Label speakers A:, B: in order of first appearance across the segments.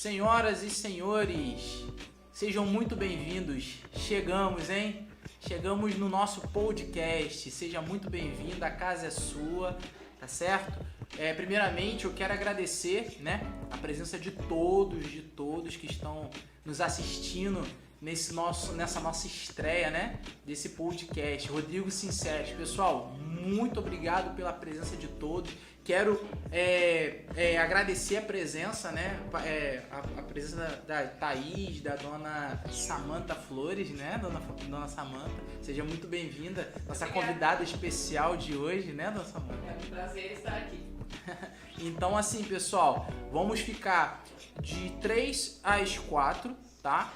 A: Senhoras e senhores, sejam muito bem-vindos. Chegamos, hein? Chegamos no nosso podcast. Seja muito bem-vindo, a casa é sua, tá certo? Primeiramente, eu quero agradecer, a presença de todos que estão nos assistindo nessa nossa estreia, desse podcast. Rodrigo Sinceros. Pessoal, muito obrigado pela presença de todos. Quero agradecer a presença, a presença da Thaís, da dona Samantha Flores, dona Samantha. Seja muito bem-vinda, nossa convidada especial de hoje, dona Samantha?
B: É um prazer estar aqui.
A: Então, assim, pessoal, vamos ficar de 3 às 4, tá?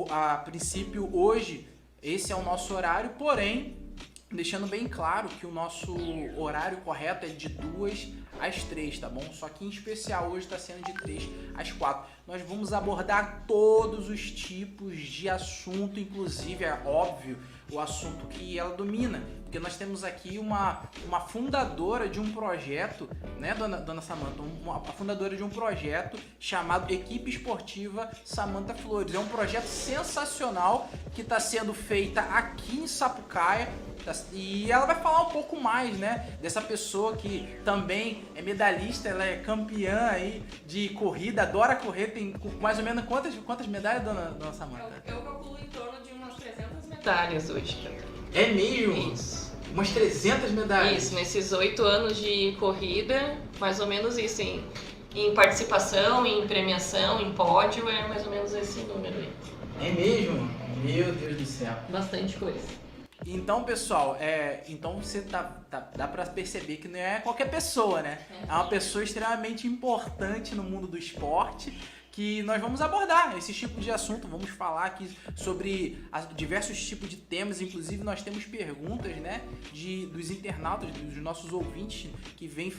A: A princípio, hoje, esse é o nosso horário, porém, deixando bem claro que o nosso horário correto é de 2 às 3, tá bom? Só que em especial hoje está sendo de 3 às 4. Nós vamos abordar todos os tipos de assunto, inclusive, é óbvio, o assunto que ela domina. Porque nós temos aqui uma fundadora de um projeto, dona Samantha? A fundadora de um projeto chamado Equipe Esportiva Samantha Flores. É um projeto sensacional que está sendo feita aqui em Sapucaia. E ela vai falar um pouco mais, dessa pessoa que também é medalhista, ela é campeã aí de corrida, adora correr, tem mais ou menos quantas medalhas, dona Samantha?
B: Eu calculo em torno de umas 300 medalhas hoje.
A: É mesmo?
B: Isso.
A: Umas 300 medalhas?
B: Isso, nesses 8 anos de corrida, mais ou menos isso, em participação, em premiação, em pódio, é mais ou menos esse número aí.
A: É mesmo? Meu Deus do céu.
B: Bastante coisa.
A: Então, pessoal, então você dá pra perceber que não é qualquer pessoa, É uma pessoa extremamente importante no mundo do esporte, que nós vamos abordar esse tipo de assunto, vamos falar aqui sobre diversos tipos de temas, inclusive nós temos perguntas, dos internautas, dos nossos ouvintes, que vem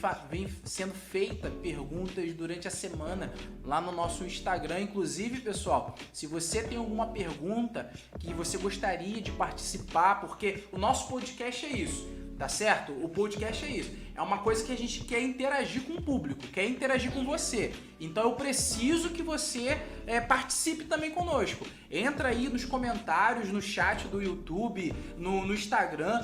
A: sendo feita perguntas durante a semana lá no nosso Instagram. Inclusive, pessoal, se você tem alguma pergunta que você gostaria de participar, porque o nosso podcast é isso, tá certo? O podcast é isso. É uma coisa que a gente quer interagir com o público, quer interagir com você. Então eu preciso que você participe também conosco. Entra aí nos comentários, no chat do YouTube, no Instagram,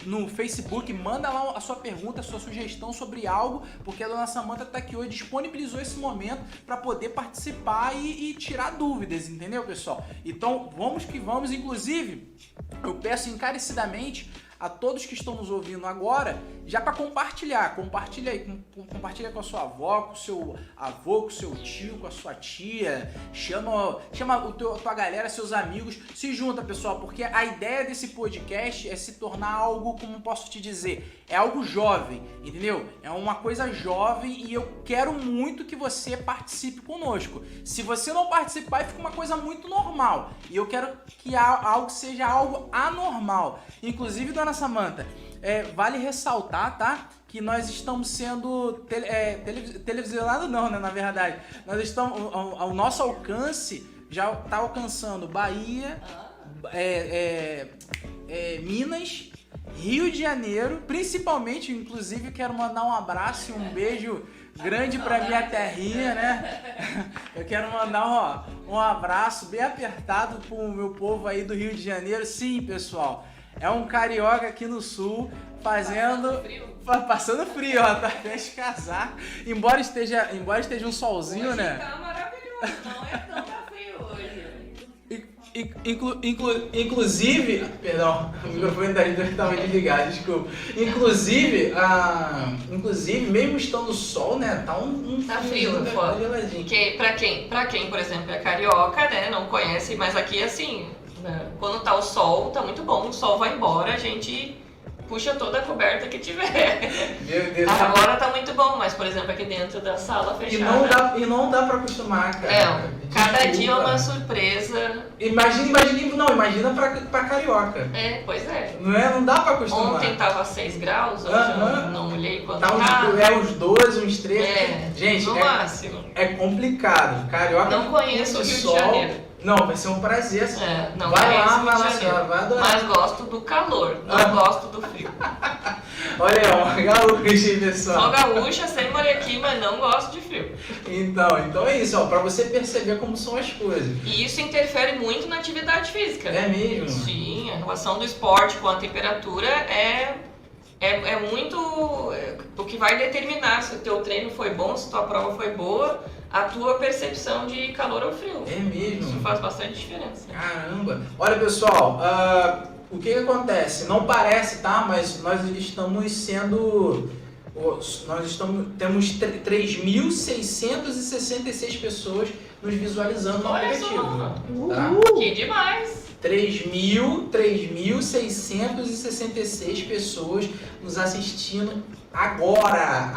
A: no Facebook, manda lá a sua pergunta, a sua sugestão sobre algo, porque a dona Samantha tá aqui hoje, disponibilizou esse momento para poder participar e tirar dúvidas, entendeu, pessoal? Então vamos que vamos. Inclusive, eu peço encarecidamente a todos que estão nos ouvindo agora, já para compartilhar compartilha com a sua avó, com o seu avô, com o seu tio, com a sua tia, chama a tua galera, seus amigos, se junta, pessoal, porque a ideia desse podcast é se tornar algo, como posso te dizer, é algo jovem, entendeu? É uma coisa jovem e eu quero muito que você participe conosco. Se você não participar, fica uma coisa muito normal, e eu quero que algo seja algo anormal. Inclusive, dona Samantha, vale ressaltar, tá? Que nós estamos sendo televisionados, não, na verdade. Nós estamos, ao nosso alcance, já está alcançando Bahia, Minas, Rio de Janeiro, principalmente, inclusive, quero mandar um abraço e um beijo grande pra minha terrinha, Eu quero mandar um abraço bem apertado pro meu povo aí do Rio de Janeiro. Sim, pessoal. É um carioca aqui no sul, passando frio, tá até de casar. Embora esteja um solzinho,
B: hoje tá maravilhoso, não é tão frio hoje.
A: Inclusive, perdão, o microfone da gente estava desligado, desculpa. Inclusive, mesmo estando no sol, tá
B: tá frio, pra quem, por exemplo, é carioca, não conhece, mas aqui assim, quando tá o sol, tá muito bom, o sol vai embora, a gente puxa toda a coberta que tiver.
A: Meu Deus.
B: Agora tá muito bom, mas, por exemplo, aqui dentro da sala fechada.
A: E não dá pra acostumar, cara.
B: Cada dia é uma surpresa.
A: Imagina pra carioca.
B: Pois é.
A: Não dá pra acostumar.
B: Ontem tava 6 graus, hoje eu não olhei quanto tá.
A: Uns 12, uns 13. Gente,
B: no máximo.
A: É complicado. Carioca
B: não conheço o Rio de Janeiro.
A: Não, vai ser um prazer.
B: Não
A: vai lá,
B: senhora,
A: vai adorar.
B: Mas gosto do calor, não gosto do frio.
A: Olha aí, uma gaúcha, pessoal.
B: Sou gaúcha, sempre morei aqui, mas não gosto de frio.
A: Então é isso, ó, pra você perceber como são as coisas.
B: E isso interfere muito na atividade física.
A: É mesmo?
B: Sim, a relação do esporte com a temperatura é muito o que vai determinar se o teu treino foi bom, se tua prova foi boa, a tua percepção de calor ou frio.
A: É mesmo?
B: Isso faz bastante diferença.
A: Caramba! Olha, pessoal, o que acontece? Não parece, tá? Mas nós estamos sendo... temos 3.666 pessoas nos visualizando no aplicativo. Tá?
B: Que demais!
A: 3.666 pessoas nos assistindo agora.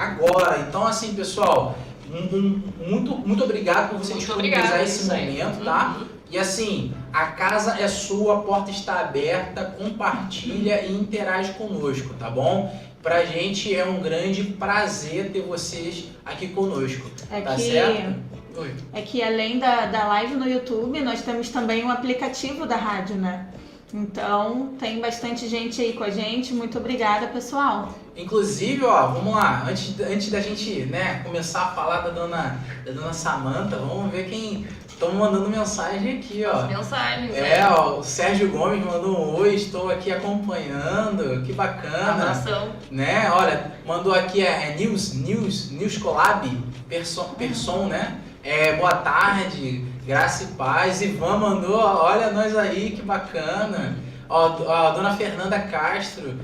A: Então, assim, pessoal, muito obrigado por vocês disponibilizar esse momento, tá? E assim, a casa é sua, a porta está aberta, compartilha e interage conosco, tá bom? Pra gente é um grande prazer ter vocês aqui conosco, tá certo? Oi.
C: É que além da live no YouTube, nós temos também um aplicativo da rádio, né? Então, tem bastante gente aí com a gente. Muito obrigada, pessoal.
A: Inclusive, ó, vamos lá. Antes da gente, né, começar a falar da dona Samanta, vamos ver quem estão mandando mensagem aqui, ó.
B: As mensagens,
A: ó, o Sérgio Gomes mandou um oi, estou aqui acompanhando, que bacana.
B: Abração.
A: Né, olha, mandou aqui News Collab, Person, né? Boa tarde, graça e paz. Ivan mandou, olha nós aí, que bacana. Ó, a dona Fernanda Castro,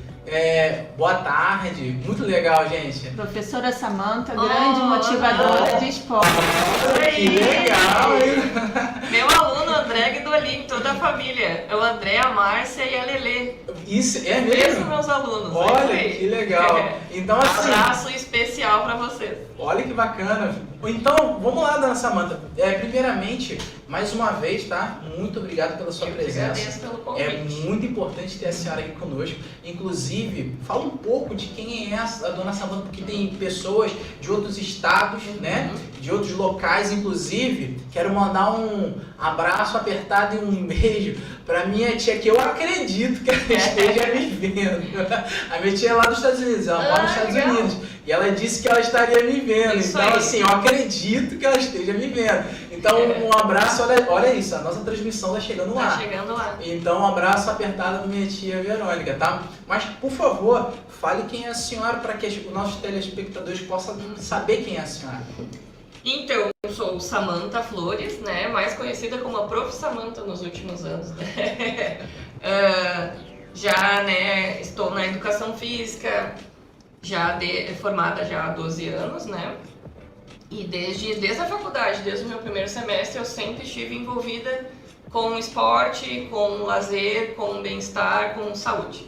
A: boa tarde, muito legal, gente.
C: Professora Samanta, grande motivadora de esporte.
A: Que legal, hein?
B: Meu aluno André Guidolin, toda a família. É o André, a Márcia e a Lelê.
A: Isso, é mesmo?
B: Esses são meus alunos.
A: Olha, que legal. Então, assim,
B: abraço especial pra vocês.
A: Olha que bacana. Então, vamos lá, dona Samanta. Primeiramente, mais uma vez, tá? Muito obrigado pela sua presença.
B: Agradeço pelo convite.
A: É muito importante ter a senhora aqui conosco. Inclusive, fala um pouco de quem é a dona Samanta, porque tem pessoas de outros estados, né? De outros locais, inclusive. Quero mandar um abraço apertado e um beijo pra minha tia, que eu acredito que ela esteja me vendo. A minha tia é lá dos Estados Unidos, ela mora nos Estados Unidos. E ela disse que ela estaria me vendo.
B: Isso
A: então,
B: aí.
A: assim, eu acredito que ela esteja me vendo. Então, um abraço, olha isso, a nossa transmissão tá chegando lá.
B: Tá chegando lá.
A: Então, um abraço apertado da minha tia Verônica, tá? Mas, por favor, fale quem é a senhora para que os nossos telespectadores possam saber quem é a senhora.
B: Então, eu sou Samanta Flores, né? Mais conhecida como a Prof. Samanta nos últimos anos, né? Já, né, estou na educação física, formada já há 12 anos, né? E desde a faculdade, desde o meu primeiro semestre, eu sempre estive envolvida com esporte, com lazer, com bem-estar, com saúde.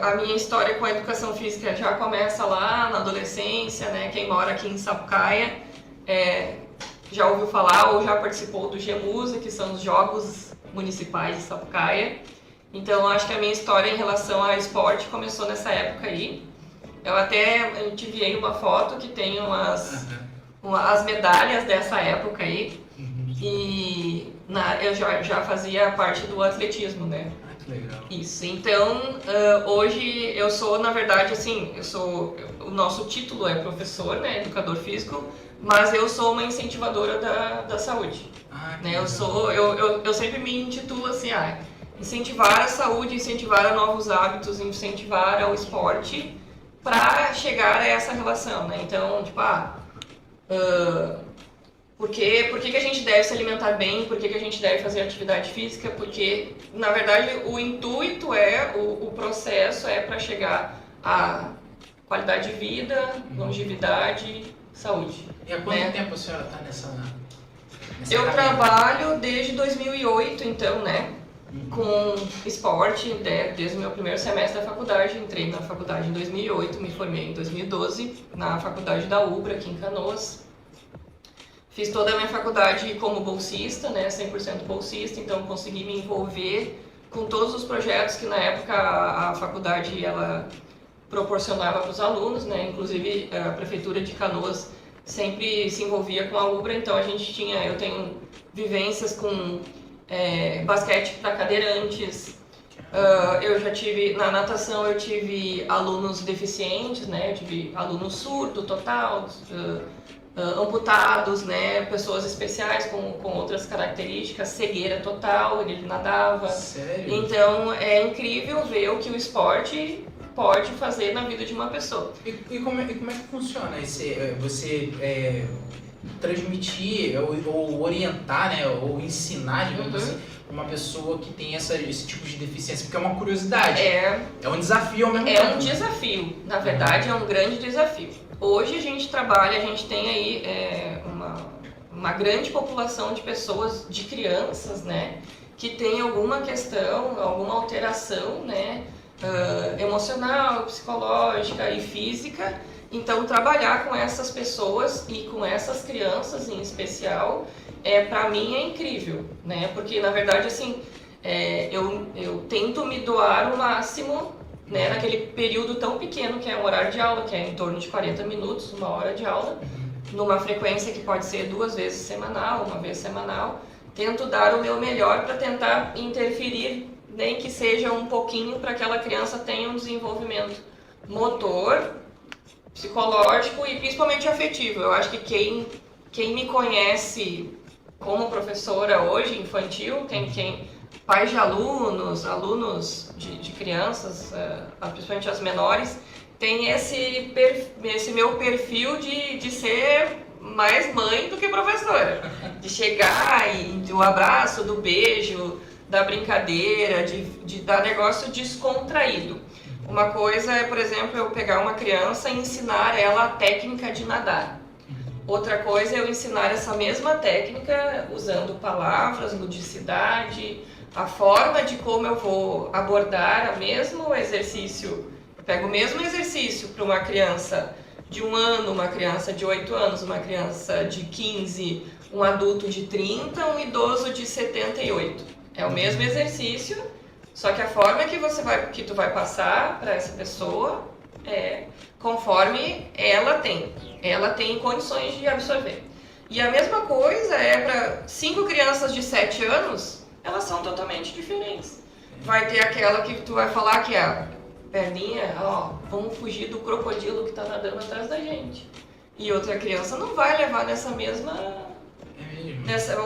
B: A minha história com a educação física já começa lá na adolescência, né? Quem mora aqui em Sapucaia já ouviu falar ou já participou do GEMUSA, que são os Jogos Municipais de Sapucaia. Então, acho que a minha história em relação ao esporte começou nessa época aí. Eu te enviei uma foto que tem as medalhas dessa época aí. E eu já fazia parte do atletismo, né?
A: Que legal.
B: Isso. Então, hoje eu sou, na verdade, assim, o nosso título é professor, né? Educador físico, mas eu sou uma incentivadora da saúde. Né? Eu sempre me intitulo assim, incentivar a saúde, incentivar a novos hábitos, incentivar ao esporte para chegar a essa relação, né? Então, tipo, por que a gente deve se alimentar bem? Por que a gente deve fazer atividade física? Porque, na verdade, o intuito o processo é para chegar a qualidade de vida, longevidade, saúde.
A: E há quanto tempo a senhora está nessa
B: Eu trabalho desde 2008, então, né? Com esporte, né, desde o meu primeiro semestre da faculdade. Entrei na faculdade em 2008, me formei em 2012 na faculdade da UBRA, aqui em Canoas. Fiz toda a minha faculdade como bolsista, né, 100% bolsista, então consegui me envolver com todos os projetos que na época a faculdade ela proporcionava para os alunos, né, inclusive a prefeitura de Canoas sempre se envolvia com a UBRA, então eu tenho vivências com basquete para cadeirantes. Eu já tive, na natação eu tive alunos deficientes, né? Eu tive aluno surdo total, amputados, né, pessoas especiais com outras características, cegueira total, ele nadava.
A: Sério?
B: Então é incrível ver o que o esporte pode fazer na vida de uma pessoa.
A: E como é que funciona você transmitir ou orientar, né, ou ensinar, digamos assim, uma pessoa que tem esse tipo de deficiência? Porque é uma curiosidade. É um desafio ao mesmo tempo.
B: É um desafio, na verdade é um grande desafio. Hoje a gente trabalha, a gente tem aí uma grande população de pessoas, de crianças, né, que tem alguma questão, alguma alteração, né, emocional, psicológica e física. Então trabalhar com essas pessoas e com essas crianças em especial, para mim é incrível, né, porque na verdade assim, eu tento me doar o máximo, né, naquele período tão pequeno que é um horário de aula, que é em torno de 40 minutos, 1 hora de aula, numa frequência que pode ser 2 vezes semanal, 1 vez semanal. Tento dar o meu melhor para tentar interferir, nem que seja um pouquinho, para que aquela criança tenha um desenvolvimento motor, psicológico e principalmente afetivo. Eu acho que quem me conhece como professora hoje, infantil, pais de alunos de crianças, principalmente as menores, tem esse meu perfil de ser mais mãe do que professora. De chegar e do abraço, do beijo, da brincadeira, de dar negócio descontraído. Uma coisa é, por exemplo, eu pegar uma criança e ensinar ela a técnica de nadar. Outra coisa é eu ensinar essa mesma técnica usando palavras, ludicidade, a forma de como eu vou abordar o mesmo exercício. Eu pego o mesmo exercício para uma criança de 1 ano, uma criança de 8 anos, uma criança de 15, um adulto de 30, um idoso de 78. É o mesmo exercício, só que a forma que tu vai passar para essa pessoa é conforme ela tem condições de absorver. E a mesma coisa é para 5 crianças de 7 anos, elas são totalmente diferentes. Vai ter aquela que tu vai falar que é a perninha, vamos fugir do crocodilo que está nadando atrás da gente. E outra criança não vai levar nessa mesma...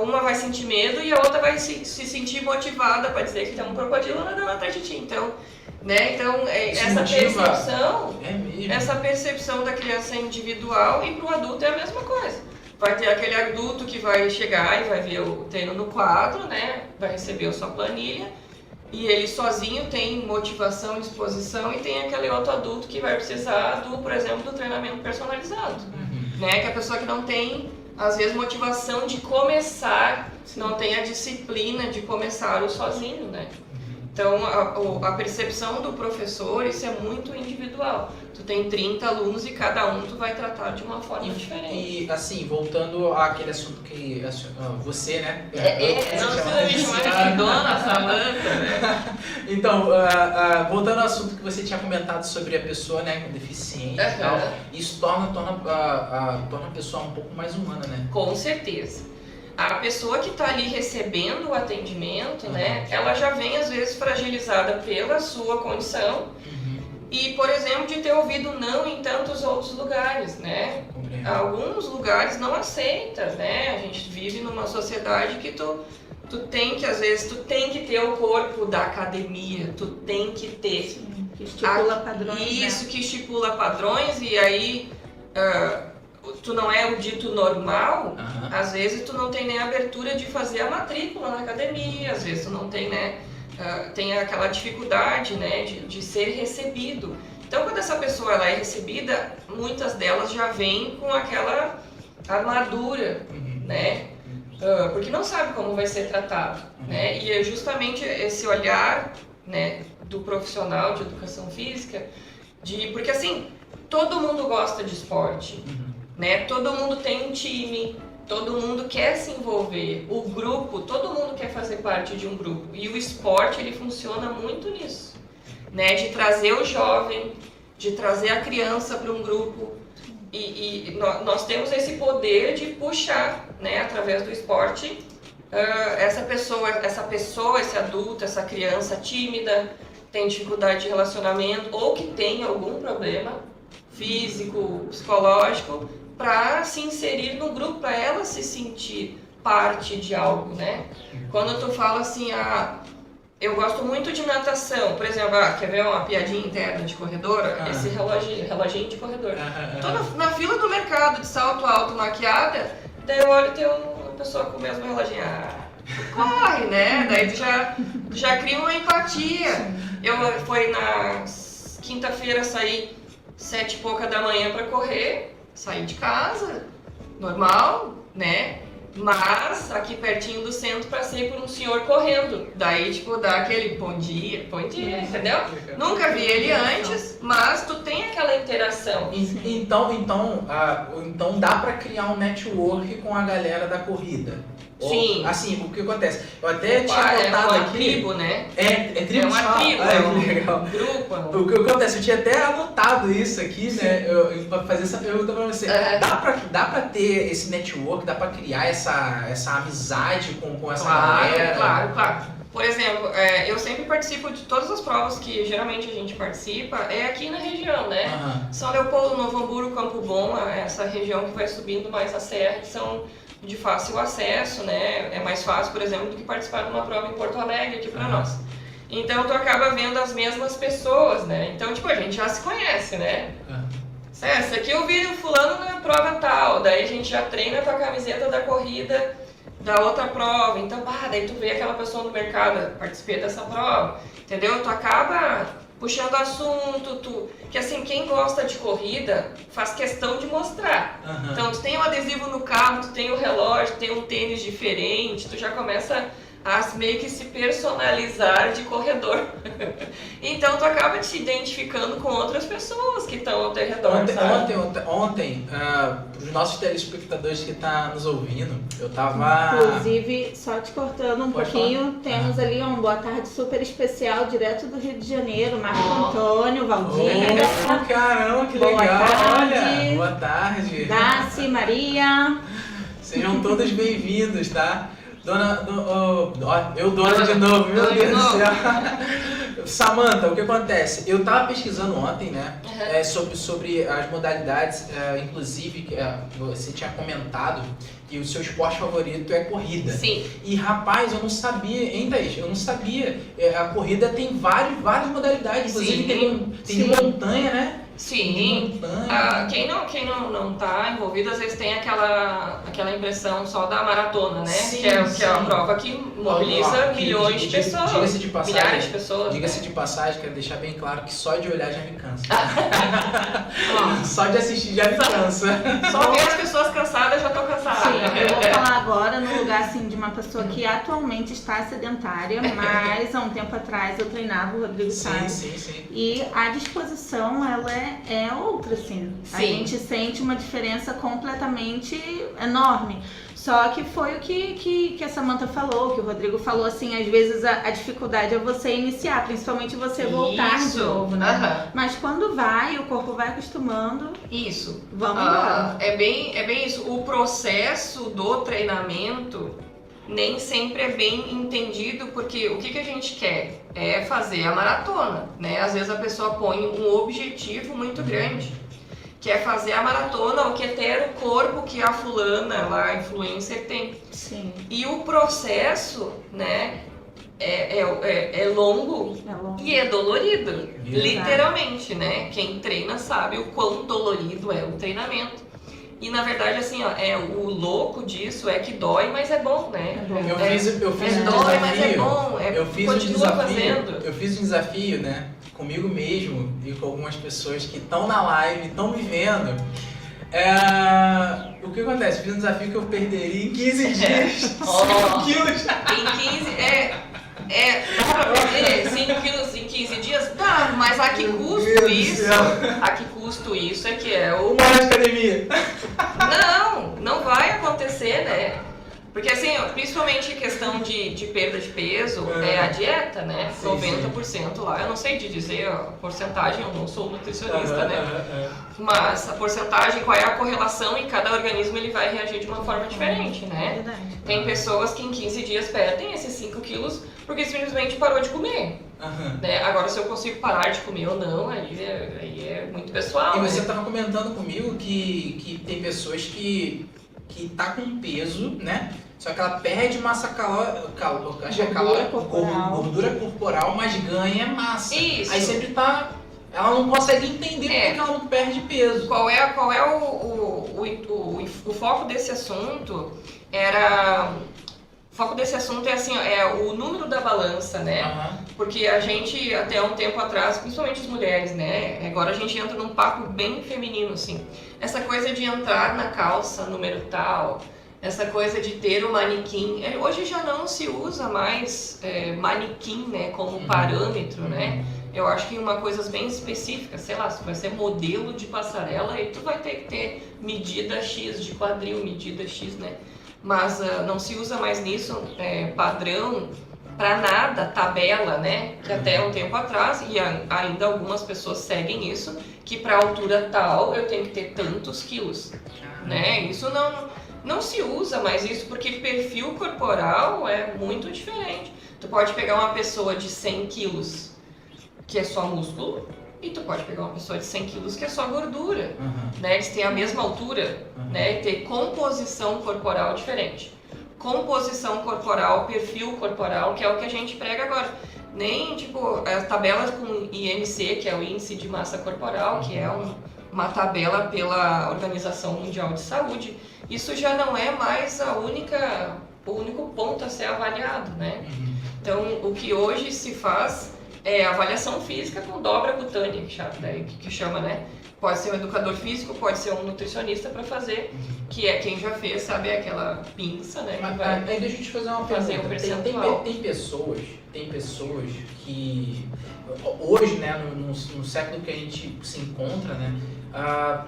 B: uma vai sentir medo e a outra vai se sentir motivada para dizer que tem um crocodilo nadando atrás de ti. Então, né? Essa percepção da criança é individual e para o adulto é a mesma coisa. Vai ter aquele adulto que vai chegar e vai ver o treino no quadro, né? Vai receber a sua planilha e ele sozinho tem motivação e disposição, e tem aquele outro adulto que vai precisar por exemplo, do treinamento personalizado, né? Que a pessoa que não tem às vezes motivação de começar, não tem a disciplina de começar o sozinho, né? Então a percepção do professor, isso é muito individual. Tu tem 30 alunos e cada um tu vai tratar de uma forma diferente.
A: E assim, voltando àquele assunto que você, né?
B: Não precisa me chamar de dona Samanta, né?
A: Então, voltando ao assunto que você tinha comentado sobre a pessoa, né, com deficiência e tal, isso torna a pessoa um pouco mais humana, né?
B: Com certeza. A pessoa que está ali recebendo o atendimento, né, ela já vem às vezes fragilizada pela sua condição e, por exemplo, de ter ouvido não em tantos outros lugares, né? Alguns lugares não aceitam, né? A gente vive numa sociedade que tu tem que, às vezes, tu tem que ter o corpo da academia, tu tem que ter...
C: Sim, que estipula padrões,
B: isso,
C: né?
B: que estipula padrões, e aí... tu não é o dito normal, às vezes tu não tem nem a abertura de fazer a matrícula na academia, às vezes tu não tem, né, tem aquela dificuldade, né, de ser recebido. Então, quando essa pessoa ela é recebida, muitas delas já vêm com aquela armadura, né, porque não sabe como vai ser tratado, né, e é justamente esse olhar, né, do profissional de educação física, porque assim, todo mundo gosta de esporte, né? Todo mundo tem um time, todo mundo quer se envolver, o grupo, todo mundo quer fazer parte de um grupo, e o esporte ele funciona muito nisso, né? De trazer o jovem, de trazer a criança para um grupo, e nós temos esse poder de puxar, né? Através do esporte, essa pessoa, esse adulto, essa criança tímida, tem dificuldade de relacionamento ou que tem algum problema físico, psicológico, para se inserir no grupo, para ela se sentir parte de algo, né? Quando tu fala assim, eu gosto muito de natação, por exemplo, quer ver uma piadinha interna de corredor? Esse reloginho de corredor. Tô na fila do mercado, de salto alto, maquiada, daí eu olho e tem uma pessoa com o mesmo reloginho. Corre, né? Daí tu já cria uma empatia. Foi na quinta-feira, saí 7 e pouca da manhã pra correr, saí de casa, normal, né? Mas aqui pertinho do centro passei por um senhor correndo. Daí, tipo, dá aquele bom dia, entendeu? Nunca vi ele antes, mas tu tem aquela interação.
A: Então dá pra criar um network com a galera da corrida.
B: Sim.
A: Assim, o que acontece? Eu até tinha notado aqui.
B: Tribo, né?
A: É tribo,
B: é uma tribo,
A: que legal.
B: Grupo.
A: O que acontece? Eu tinha até anotado isso aqui, né? Pra fazer essa pergunta pra você. Dá pra ter esse network, dá pra criar essa amizade com essa galera?
B: Claro. Por exemplo, eu sempre participo de todas as provas que geralmente a gente participa, é aqui na região, né? São Leopoldo, Novo Hamburgo, Campo Bom, essa região que vai subindo mais a serra, que são de fácil acesso, né? É mais fácil, por exemplo, do que participar de uma prova em Porto Alegre aqui pra nós. Então tu acaba vendo as mesmas pessoas, né? Então, tipo, a gente já se conhece, né? Esse aqui eu vi o fulano na prova tal, daí a gente já treina com a camiseta da corrida da outra prova. Então, daí tu vê aquela pessoa no mercado, participei dessa prova, entendeu? Tu acaba puxando assunto, que assim, quem gosta de corrida faz questão de mostrar. Então, tu tem um adesivo no carro, tu tem o relógio, tu tem um tênis diferente, tu já começa a meio que se personalizar de corredor. Então, tu acaba te identificando com outras pessoas que estão ao teu redor,
A: Ontem, os nossos telespectadores que estão nos ouvindo, eu tava...
C: Inclusive, só te cortando um pouquinho, temos ali um boa tarde super especial, direto do Rio de Janeiro, Marco Antônio, Valdir.
A: Caramba, que legal!
C: Boa tarde.
A: Olha, boa tarde!
C: Darcy, Maria.
A: Sejam todos bem-vindos, tá? Dona de novo, meu Deus do céu. Samantha, o que acontece? Eu tava pesquisando ontem, né? Sobre as modalidades, inclusive, você tinha comentado que o seu esporte favorito é corrida.
B: Sim.
A: E rapaz, eu não sabia, hein, Thaís? Eu não sabia. A corrida tem várias modalidades, inclusive tem montanha, né?
B: Sim. Quem não tá envolvido, às vezes tem aquela impressão só da maratona, né?
A: Sim,
B: que é uma prova que mobiliza milhões de pessoas.
A: Diga-se de passagem,
B: milhares de pessoas.
A: Diga-se de passagem, quero deixar bem claro que só de olhar já me cansa. Só de assistir já me cansa.
B: Só ver as pessoas cansadas já tô cansada.
C: Sim, eu vou falar agora no lugar assim de uma pessoa que atualmente está sedentária, mas há um tempo atrás eu treinava o Rodrigo Salles.
A: Sim.
C: E a disposição, ela é outra, assim.
B: Sim.
C: A gente sente uma diferença completamente enorme. Só que foi o que a Samantha falou, que o Rodrigo falou, assim, às vezes a dificuldade é você iniciar, principalmente você voltar de novo, né? Mas quando vai, o corpo vai acostumando.
B: Isso.
C: Vamos embora.
B: É bem isso. O processo do treinamento nem sempre é bem entendido, porque o que a gente quer é fazer a maratona, né? Às vezes a pessoa põe um objetivo muito grande, que é fazer a maratona ou quer ter o corpo que a fulana lá, a influencer, tem.
C: Sim.
B: E o processo, né, é longo e é dolorido, literalmente, né? Quem treina sabe o quão dolorido é o treinamento. E na verdade, assim, o louco disso é que dói, mas é bom, né?
A: Eu fiz um desafio.
B: Dói, mas é bom.
A: Eu fiz um desafio, né? Comigo mesmo e com algumas pessoas que estão na live, estão me vendo. O que acontece? Eu fiz um desafio que eu perderia em 15 dias 5 quilos.
B: Em 15, dá pra perder 5 quilos em 15 dias? Dá, mas a que custo isso? A que custo isso é que é o...
A: Uma hora de academia.
B: Não vai acontecer, né? Porque assim, principalmente questão de perda de peso, é a dieta, né?
A: Sim,
B: 90% lá, eu não sei de dizer a porcentagem, eu não sou nutricionista, né? Mas a porcentagem, qual é a correlação, e cada organismo ele vai reagir de uma forma diferente, né? Tem pessoas que em 15 dias perdem esses 5 quilos porque simplesmente parou de comer. Né? Agora, se eu consigo parar de comer ou não, aí é muito pessoal.
A: E você estava comentando comigo que tem pessoas que tá com peso, né? Só que ela perde massa gordura corporal, mas ganha massa.
B: Isso.
A: Aí sempre tá... Ela não consegue entender porque ela não perde peso.
B: Qual é o foco desse assunto? O foco desse assunto é assim, é o número da balança, né? Porque a gente, até um tempo atrás, principalmente as mulheres, né? Agora a gente entra num papo bem feminino, assim. Essa coisa de entrar na calça número tal, essa coisa de ter o manequim. Hoje já não se usa mais manequim, né? Como parâmetro, né? Eu acho que uma coisa bem específica, sei lá, se vai ser modelo de passarela, aí tu vai ter que ter medida X de quadril, medida X, né? Mas não se usa mais nisso, padrão, pra nada, tabela, né? Que até um tempo atrás, e ainda algumas pessoas seguem isso, que pra altura tal eu tenho que ter tantos quilos, né? Isso não se usa mais isso, porque perfil corporal é muito diferente. Tu pode pegar uma pessoa de 100 quilos, que é só músculo, e tu pode pegar uma pessoa de 100 quilos que é só gordura, né? Eles têm a mesma altura, né? E ter composição corporal diferente. Composição corporal, perfil corporal, que é o que a gente prega agora. Nem, tipo, as tabelas com IMC, que é o Índice de Massa Corporal, que é uma tabela pela Organização Mundial de Saúde, isso já não é mais o único ponto a ser avaliado, né? Então, o que hoje se faz é avaliação física com dobra cutânea, que chama, né? Pode ser um educador físico, pode ser um nutricionista para fazer, que é quem já fez, sabe, aquela pinça, né?
A: Mas, aí deixa eu te fazer uma pergunta. Tem pessoas que hoje, né, no século que a gente se encontra, né,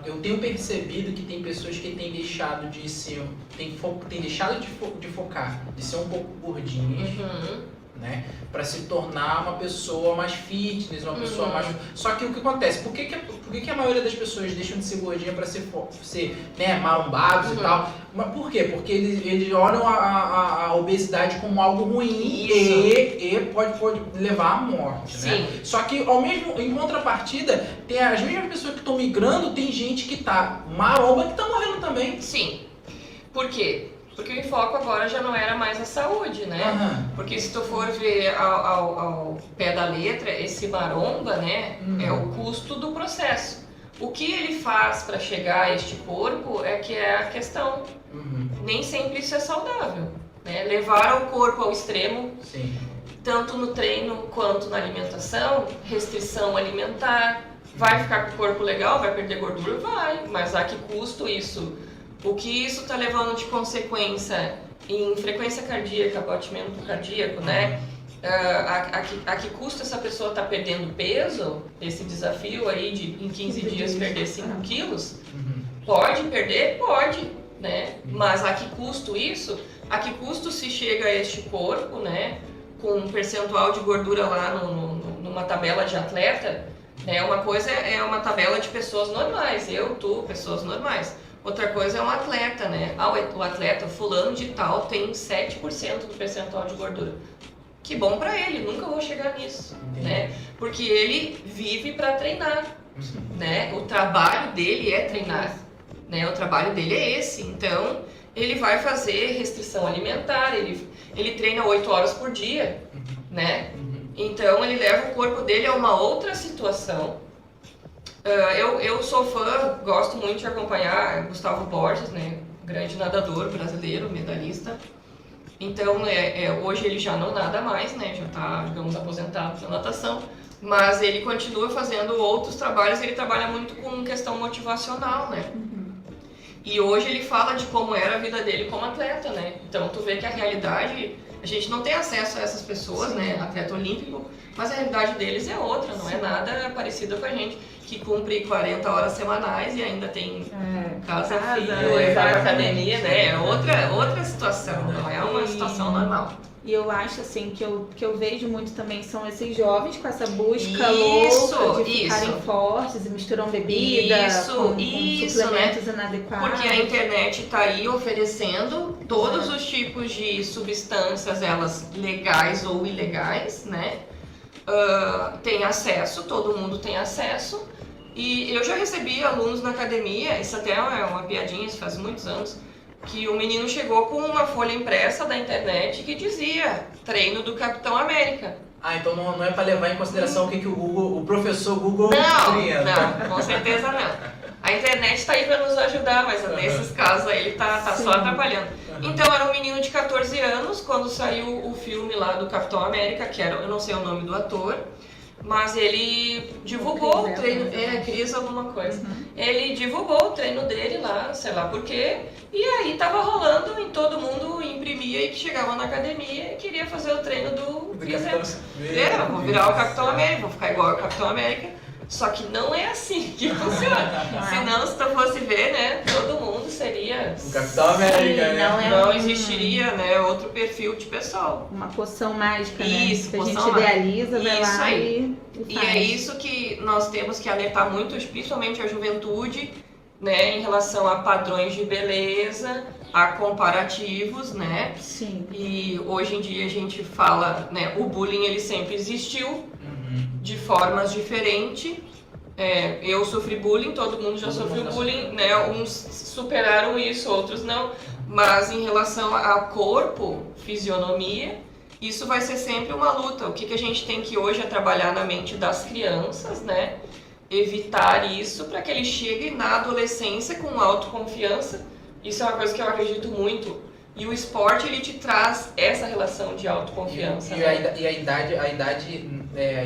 A: eu tenho percebido que tem pessoas que têm deixado de ser, têm deixado de focar, de ser um pouco gordinhas, né, para se tornar uma pessoa mais fitness, uma pessoa mais... Só que o que acontece? Por que a maioria das pessoas deixam de ser gordinha para ser né, marombados e tal? Mas por quê? Porque eles olham a obesidade como algo ruim e pode levar à morte, né? Só que em contrapartida, tem as mesmas pessoas que estão migrando, tem gente que tá maromba que tá morrendo também.
B: Sim. Por quê? Porque o enfoque agora já não era mais a saúde, né? Porque se tu for ver ao pé da letra, esse maromba, né, é o custo do processo. O que ele faz para chegar a este corpo é que é a questão. Nem sempre isso é saudável, né? Levar o corpo ao extremo, tanto no treino quanto na alimentação, restrição alimentar, vai ficar com o corpo legal, vai perder gordura? Vai, mas a que custo isso? O que isso está levando de consequência em frequência cardíaca, batimento cardíaco, né? A que custo essa pessoa está perdendo peso? Esse desafio aí de em 15 dias perder 5 quilos? Pode perder? Pode, né? Mas a que custo isso? A que custo se chega a este corpo, né? Com um percentual de gordura lá numa tabela de atleta, né? Uma coisa é uma tabela de pessoas normais, pessoas normais. Outra coisa é um atleta, né? O atleta fulano de tal tem 7% do percentual de gordura. Que bom pra ele, nunca vou chegar nisso, né? Porque ele vive pra treinar, né? O trabalho dele é treinar, né? O trabalho dele é esse. Então, ele vai fazer restrição alimentar, ele treina 8 horas por dia, né? Então, ele leva o corpo dele a uma outra situação. Eu sou fã, gosto muito de acompanhar Gustavo Borges, né? Grande nadador brasileiro, medalhista. Então, hoje ele já não nada mais, né? Já está, digamos, aposentado da natação. Mas ele continua fazendo outros trabalhos, ele trabalha muito com questão motivacional, né? E hoje ele fala de como era a vida dele como atleta, né? Então, tu vê que a realidade A gente não tem acesso a essas pessoas, né? Atleta olímpico, mas a realidade deles é outra, não é nada parecida com a gente, que cumpre 40 horas semanais e ainda tem casa, filho, vai pra academia, né? É outra situação, não é uma situação normal.
C: E eu acho assim que eu vejo muito também são esses jovens com essa busca louca de ficarem fortes e misturam bebida com suplementos inadequados.
B: Porque a internet está aí oferecendo todos os tipos de substâncias, elas legais ou ilegais, né? Tem acesso, todo mundo tem acesso. E eu já recebi alunos na academia, isso até é uma piadinha, isso faz muitos anos, que o menino chegou com uma folha impressa da internet que dizia treino do Capitão América.
A: Então não é para levar em consideração o que o professor Google cria.
B: Não, com certeza não. A internet está aí para nos ajudar, mas nesses casos aí ele tá só atrapalhando. Então era um menino de 14 anos, quando saiu o filme lá do Capitão América, que era, eu não sei o nome do ator, mas ele divulgou o treino, Cris alguma coisa. Ele divulgou o treino dele lá, sei lá por quê, e aí tava rolando em todo mundo imprimia e que chegava na academia e queria fazer o treino do Chris Evans. Vou virar o Capitão América, vou ficar igual ao Capitão América. Só que não é assim que funciona. Senão, se tu fosse ver, né, todo mundo seria...
A: O Capitão América, né?
B: Não existiria, né, outro perfil de pessoal.
C: Uma poção mágica,
B: isso,
C: né? Que a gente idealiza, vai
B: isso
C: lá
B: aí.
C: e
B: E
C: faz.
B: é isso que nós temos que alertar muito, principalmente a juventude, né, em relação a padrões de beleza, a comparativos, né?
C: Sim.
B: E hoje em dia a gente fala, né, o bullying ele sempre existiu, de formas diferentes. Eu sofri bullying, todo mundo já sofreu bullying, né? Uns superaram isso, outros não. Mas em relação ao corpo, fisionomia, isso vai ser sempre uma luta. O que a gente tem que hoje é trabalhar na mente das crianças, né? Evitar isso para que eles cheguem na adolescência com autoconfiança. Isso é uma coisa que eu acredito muito. E o esporte ele te traz essa relação de autoconfiança.
A: E a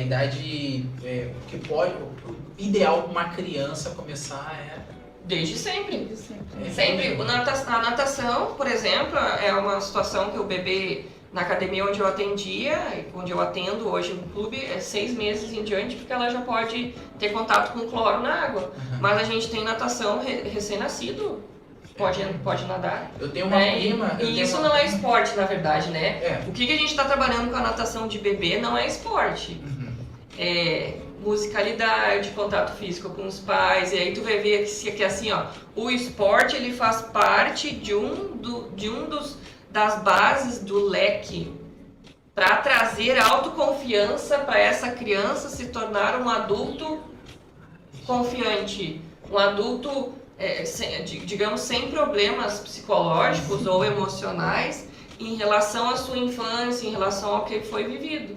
A: idade que pode, o ideal para uma criança começar
B: Desde sempre. Sempre. A natação, por exemplo, é uma situação que o bebê, na academia onde eu atendia, onde eu atendo hoje no clube, é 6 meses em diante, porque ela já pode ter contato com cloro na água. Mas a gente tem natação recém-nascido. Pode nadar.
A: Eu tenho uma prima...
B: E isso não é esporte, na verdade, né? O que a gente está trabalhando com a natação de bebê não é esporte. É musicalidade, contato físico com os pais. E aí tu vai ver que assim, ó, o esporte ele faz parte de das bases do leque para trazer autoconfiança para essa criança se tornar um adulto confiante, um adulto digamos, sem problemas psicológicos ou emocionais em relação à sua infância, em relação ao que foi vivido,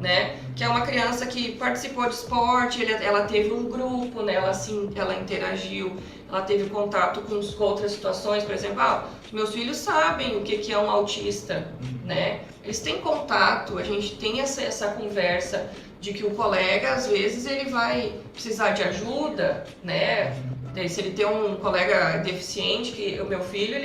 B: né? Que é uma criança que participou de esporte, ela teve um grupo, né? Ela interagiu, ela teve contato com outras situações, por exemplo, meus filhos sabem o que é um autista, né? Eles têm contato, a gente tem essa conversa de que o colega, às vezes, ele vai precisar de ajuda, né? Se ele tem um colega deficiente, que o meu filho,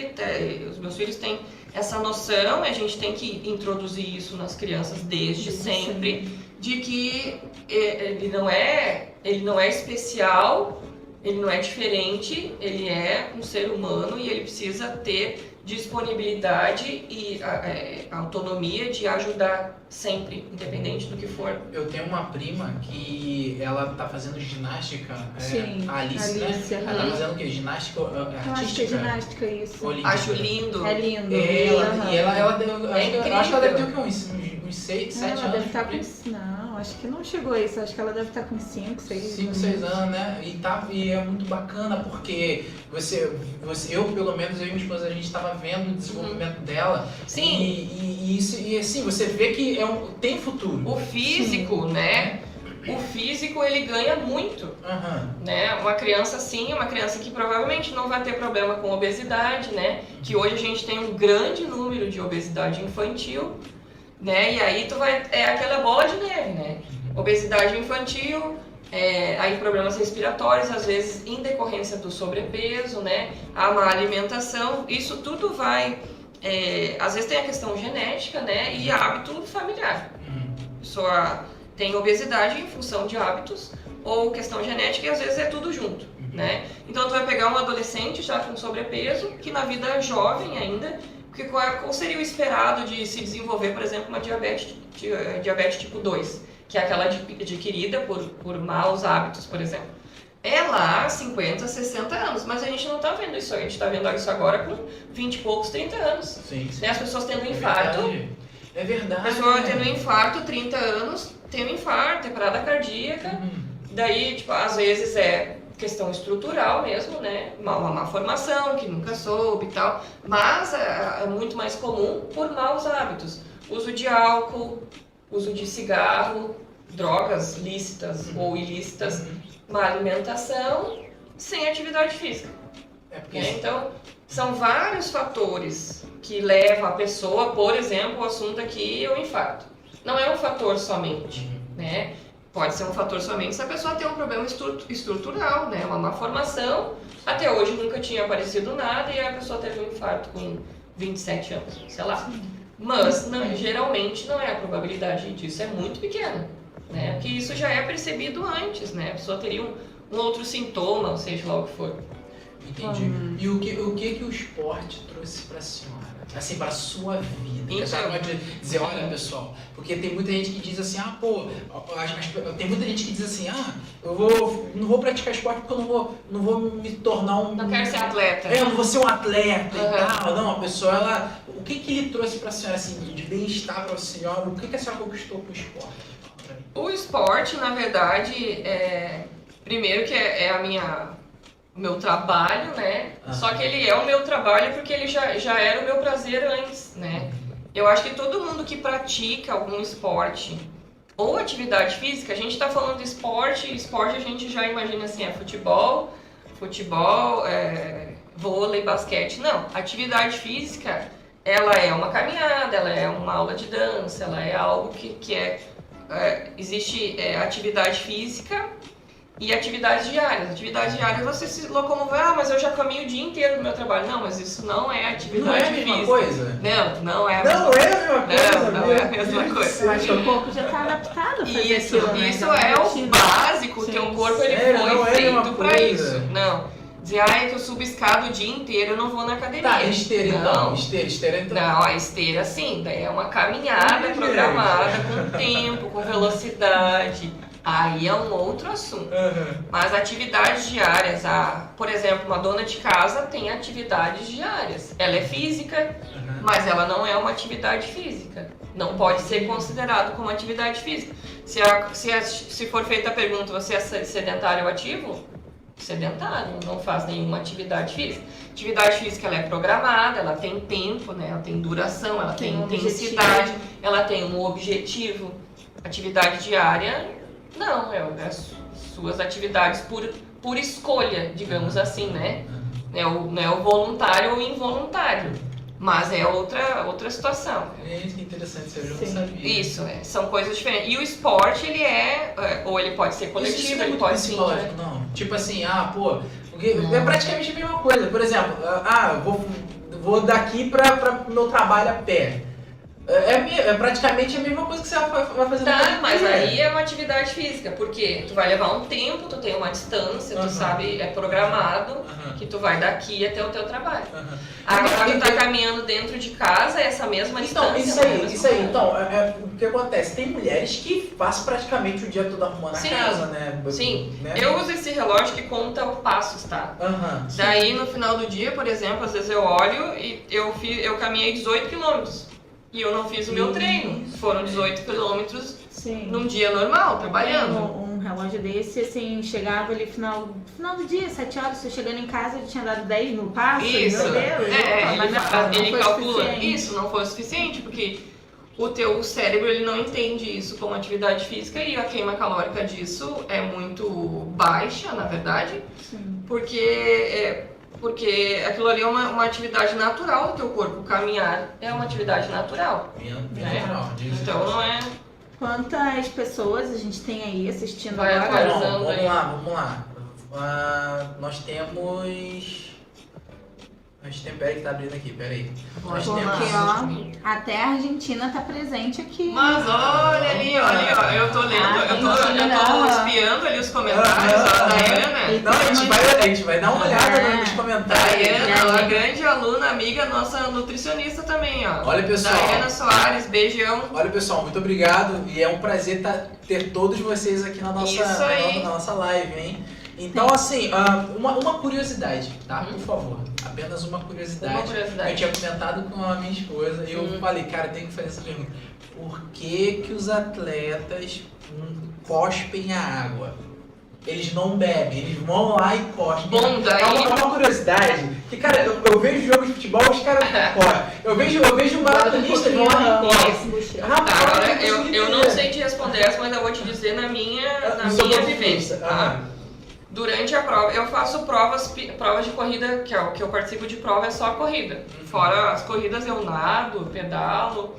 B: os meus filhos têm essa noção, e a gente tem que introduzir isso nas crianças desde sempre, de que ele não é especial, ele não é diferente, ele é um ser humano e ele precisa ter disponibilidade e autonomia de ajudar sempre, independente do que for.
A: Eu tenho uma prima que ela tá fazendo ginástica, a Alice, né? Ela tá fazendo o quê? Ginástica artística?
C: Acho que é ginástica, isso.
A: Olímpica.
B: Acho lindo.
C: É lindo.
A: Acho que ela deve ter o quê? Uns 6, 7 anos?
C: Ela deve estar com... Não, acho que não chegou a isso. Acho que ela deve estar com 5, 6
A: anos, né? E é muito bacana porque eu, pelo menos, eu e minha esposa, a gente estava vendo o desenvolvimento dela.
B: Sim.
A: E assim, você vê que tem futuro.
B: O físico, né? O físico, ele ganha muito, né? Uma criança assim, uma criança que provavelmente não vai ter problema com obesidade, né? Que hoje a gente tem um grande número de obesidade infantil, né? E aí é aquela bola de neve, né? Obesidade infantil, aí problemas respiratórios, às vezes em decorrência do sobrepeso, né? A má alimentação, isso tudo vai às vezes tem a questão genética, né, e hábito familiar. A pessoa tem obesidade em função de hábitos ou questão genética e às vezes é tudo junto, né? Então tu vai pegar um adolescente já com sobrepeso, que na vida jovem ainda, porque qual seria o esperado de se desenvolver, por exemplo, uma diabetes tipo 2, que é aquela adquirida por maus hábitos, por exemplo. É lá 50, 60 anos, mas a gente não tá vendo isso, a gente tá vendo isso agora com 20 e poucos, 30 anos.
A: Sim.
B: Né? As pessoas tendo infarto.
A: É verdade.
B: A pessoa tendo infarto, 30 anos, tendo infarto, é parada cardíaca. Daí, tipo, às vezes é questão estrutural mesmo, né? Uma má formação, que nunca soube e tal. Mas é muito mais comum por maus hábitos. Uso de álcool, uso de cigarro, drogas lícitas ou ilícitas, má alimentação, sem atividade física. Então, são vários fatores que levam a pessoa, por exemplo, o assunto aqui é o infarto. Não é um fator somente, né? Pode ser um fator somente se a pessoa tem um problema estrutural, né? Uma má formação, até hoje nunca tinha aparecido nada e a pessoa teve um infarto com 27 anos, sei lá. Mas geralmente não é, a probabilidade disso é muito pequena, né? Porque isso já é percebido antes, né? A pessoa teria um outro sintoma, ou seja lá o que for.
A: Entendi. E o que o esporte trouxe pra senhora? Assim, pra sua vida?
B: Então,
A: você pode dizer, olha pessoal, porque tem muita gente que diz assim, tem muita gente que diz assim, não vou praticar esporte porque eu não vou me tornar um...
B: Não quero ser atleta.
A: Eu não vou ser um atleta e tal. Não, a pessoa, ela... O que ele trouxe pra senhora, assim, de bem-estar pra senhora? O que a senhora conquistou com o esporte?
B: O esporte, na verdade, primeiro que é o meu trabalho, né? Só que ele é o meu trabalho porque ele já era o meu prazer antes, né? Eu acho que todo mundo que pratica algum esporte ou atividade física, a gente tá falando de esporte a gente já imagina assim, futebol, vôlei, basquete. Não, atividade física, ela é uma caminhada, ela é uma aula de dança, ela é algo que existe atividade física e atividades diárias. Atividades diárias você se locomover, mas eu já caminho o dia inteiro no meu trabalho. Não, mas isso não é atividade física.
A: Não é a mesma coisa?
B: Não é a
A: mesma coisa.
B: Não é a mesma coisa.
C: Eu acho que o corpo já está adaptado a fazer aquilo, né?
B: Isso é o básico, o teu corpo ele foi feito pra isso. Não. Dizer, que eu subo escada o dia inteiro, eu não vou na academia.
A: Tá, esteira então. Esteira então.
B: Não, a esteira sim, daí é uma caminhada programada, com tempo, com velocidade. Aí é um outro assunto. Mas atividades diárias, por exemplo, uma dona de casa tem atividades diárias. Ela é física, mas ela não é uma atividade física. Não pode ser considerado como atividade física. Se for feita a pergunta, você é sedentário ou ativo? Sedentário, não faz nenhuma atividade física. Atividade física ela é programada, ela tem tempo, né? Ela tem duração, ela tem intensidade, ela tem um objetivo. Atividade diária, não, é suas atividades por escolha, digamos assim, né? Não é o voluntário ou involuntário, mas é outra situação.
A: Que interessante, você já não sabia.
B: Isso, são coisas diferentes. E o esporte, ele ou ele pode ser coletivo,
A: isso
B: ele pode ser...
A: Não, tipo assim, porque é praticamente a mesma coisa. Por exemplo, vou daqui para o meu trabalho a pé. É praticamente a mesma coisa que você vai fazer.
B: Tá, mas aí é uma atividade física, porque tu vai levar um tempo, tu tem uma distância, tu sabe, é programado, que tu vai daqui até o teu trabalho. Agora tu tá caminhando dentro de casa, essa mesma distância.
A: Isso aí. Então, o que acontece? Tem mulheres que passam praticamente o dia todo arrumando a casa, né?
B: Sim, né? Eu uso esse relógio que conta os passos, tá? Daí no final do dia, por exemplo, às vezes eu olho e eu caminhei 18 quilômetros. E eu não fiz o meu treino. Foram 18 quilômetros num dia normal, trabalhando.
C: Um relógio desse, assim, chegava ali final do dia, 7 horas, você chegando em casa, ele tinha dado 10 mil passos.
B: Isso.
C: Meu Deus.
B: Ele calcula. Isso não foi o suficiente, porque o teu cérebro ele não entende isso como atividade física e a queima calórica disso é muito baixa, na verdade.
C: Sim.
B: Porque aquilo ali é uma atividade natural do teu corpo. Caminhar é uma atividade natural. Então não é...
C: Quantas pessoas a gente tem aí assistindo
B: agora?
A: Vamos lá. Nós temos Nós temos, peraí que tá abrindo aqui, peraí. Nós
C: Porque,
A: temos...
C: ó, até a Argentina tá presente aqui.
B: Mas olha ali, ó, eu tô lendo, eu tô espiando ali os comentários, ó, a Daiana.
A: Não, a gente vai dar uma olhada nos comentários.
B: Daiana, uma grande aluna, amiga, nossa nutricionista também, ó.
A: Olha, pessoal.
B: Daiana Soares, beijão.
A: Olha, pessoal, muito obrigado. E é um prazer ter todos vocês aqui na nossa live, hein? Então, assim, uma curiosidade, tá? Por favor. Apenas uma curiosidade. Eu tinha comentado com a minha esposa e eu falei, cara, tem que fazer essa pergunta. Por que os atletas cospem a água? Eles não bebem, eles vão lá e cospem.
B: Bom, daí...
A: É uma curiosidade. Que, cara, eu vejo jogo de futebol, os caras cospem. Eu vejo um maratonista, eles vão lá e cospem.
B: Agora, eu não sei te responder essa, mas eu vou te dizer na minha vivência, tá? Durante a prova, eu faço provas de corrida, que é o que eu participo de prova, é só a corrida. Fora as corridas eu nado, pedalo,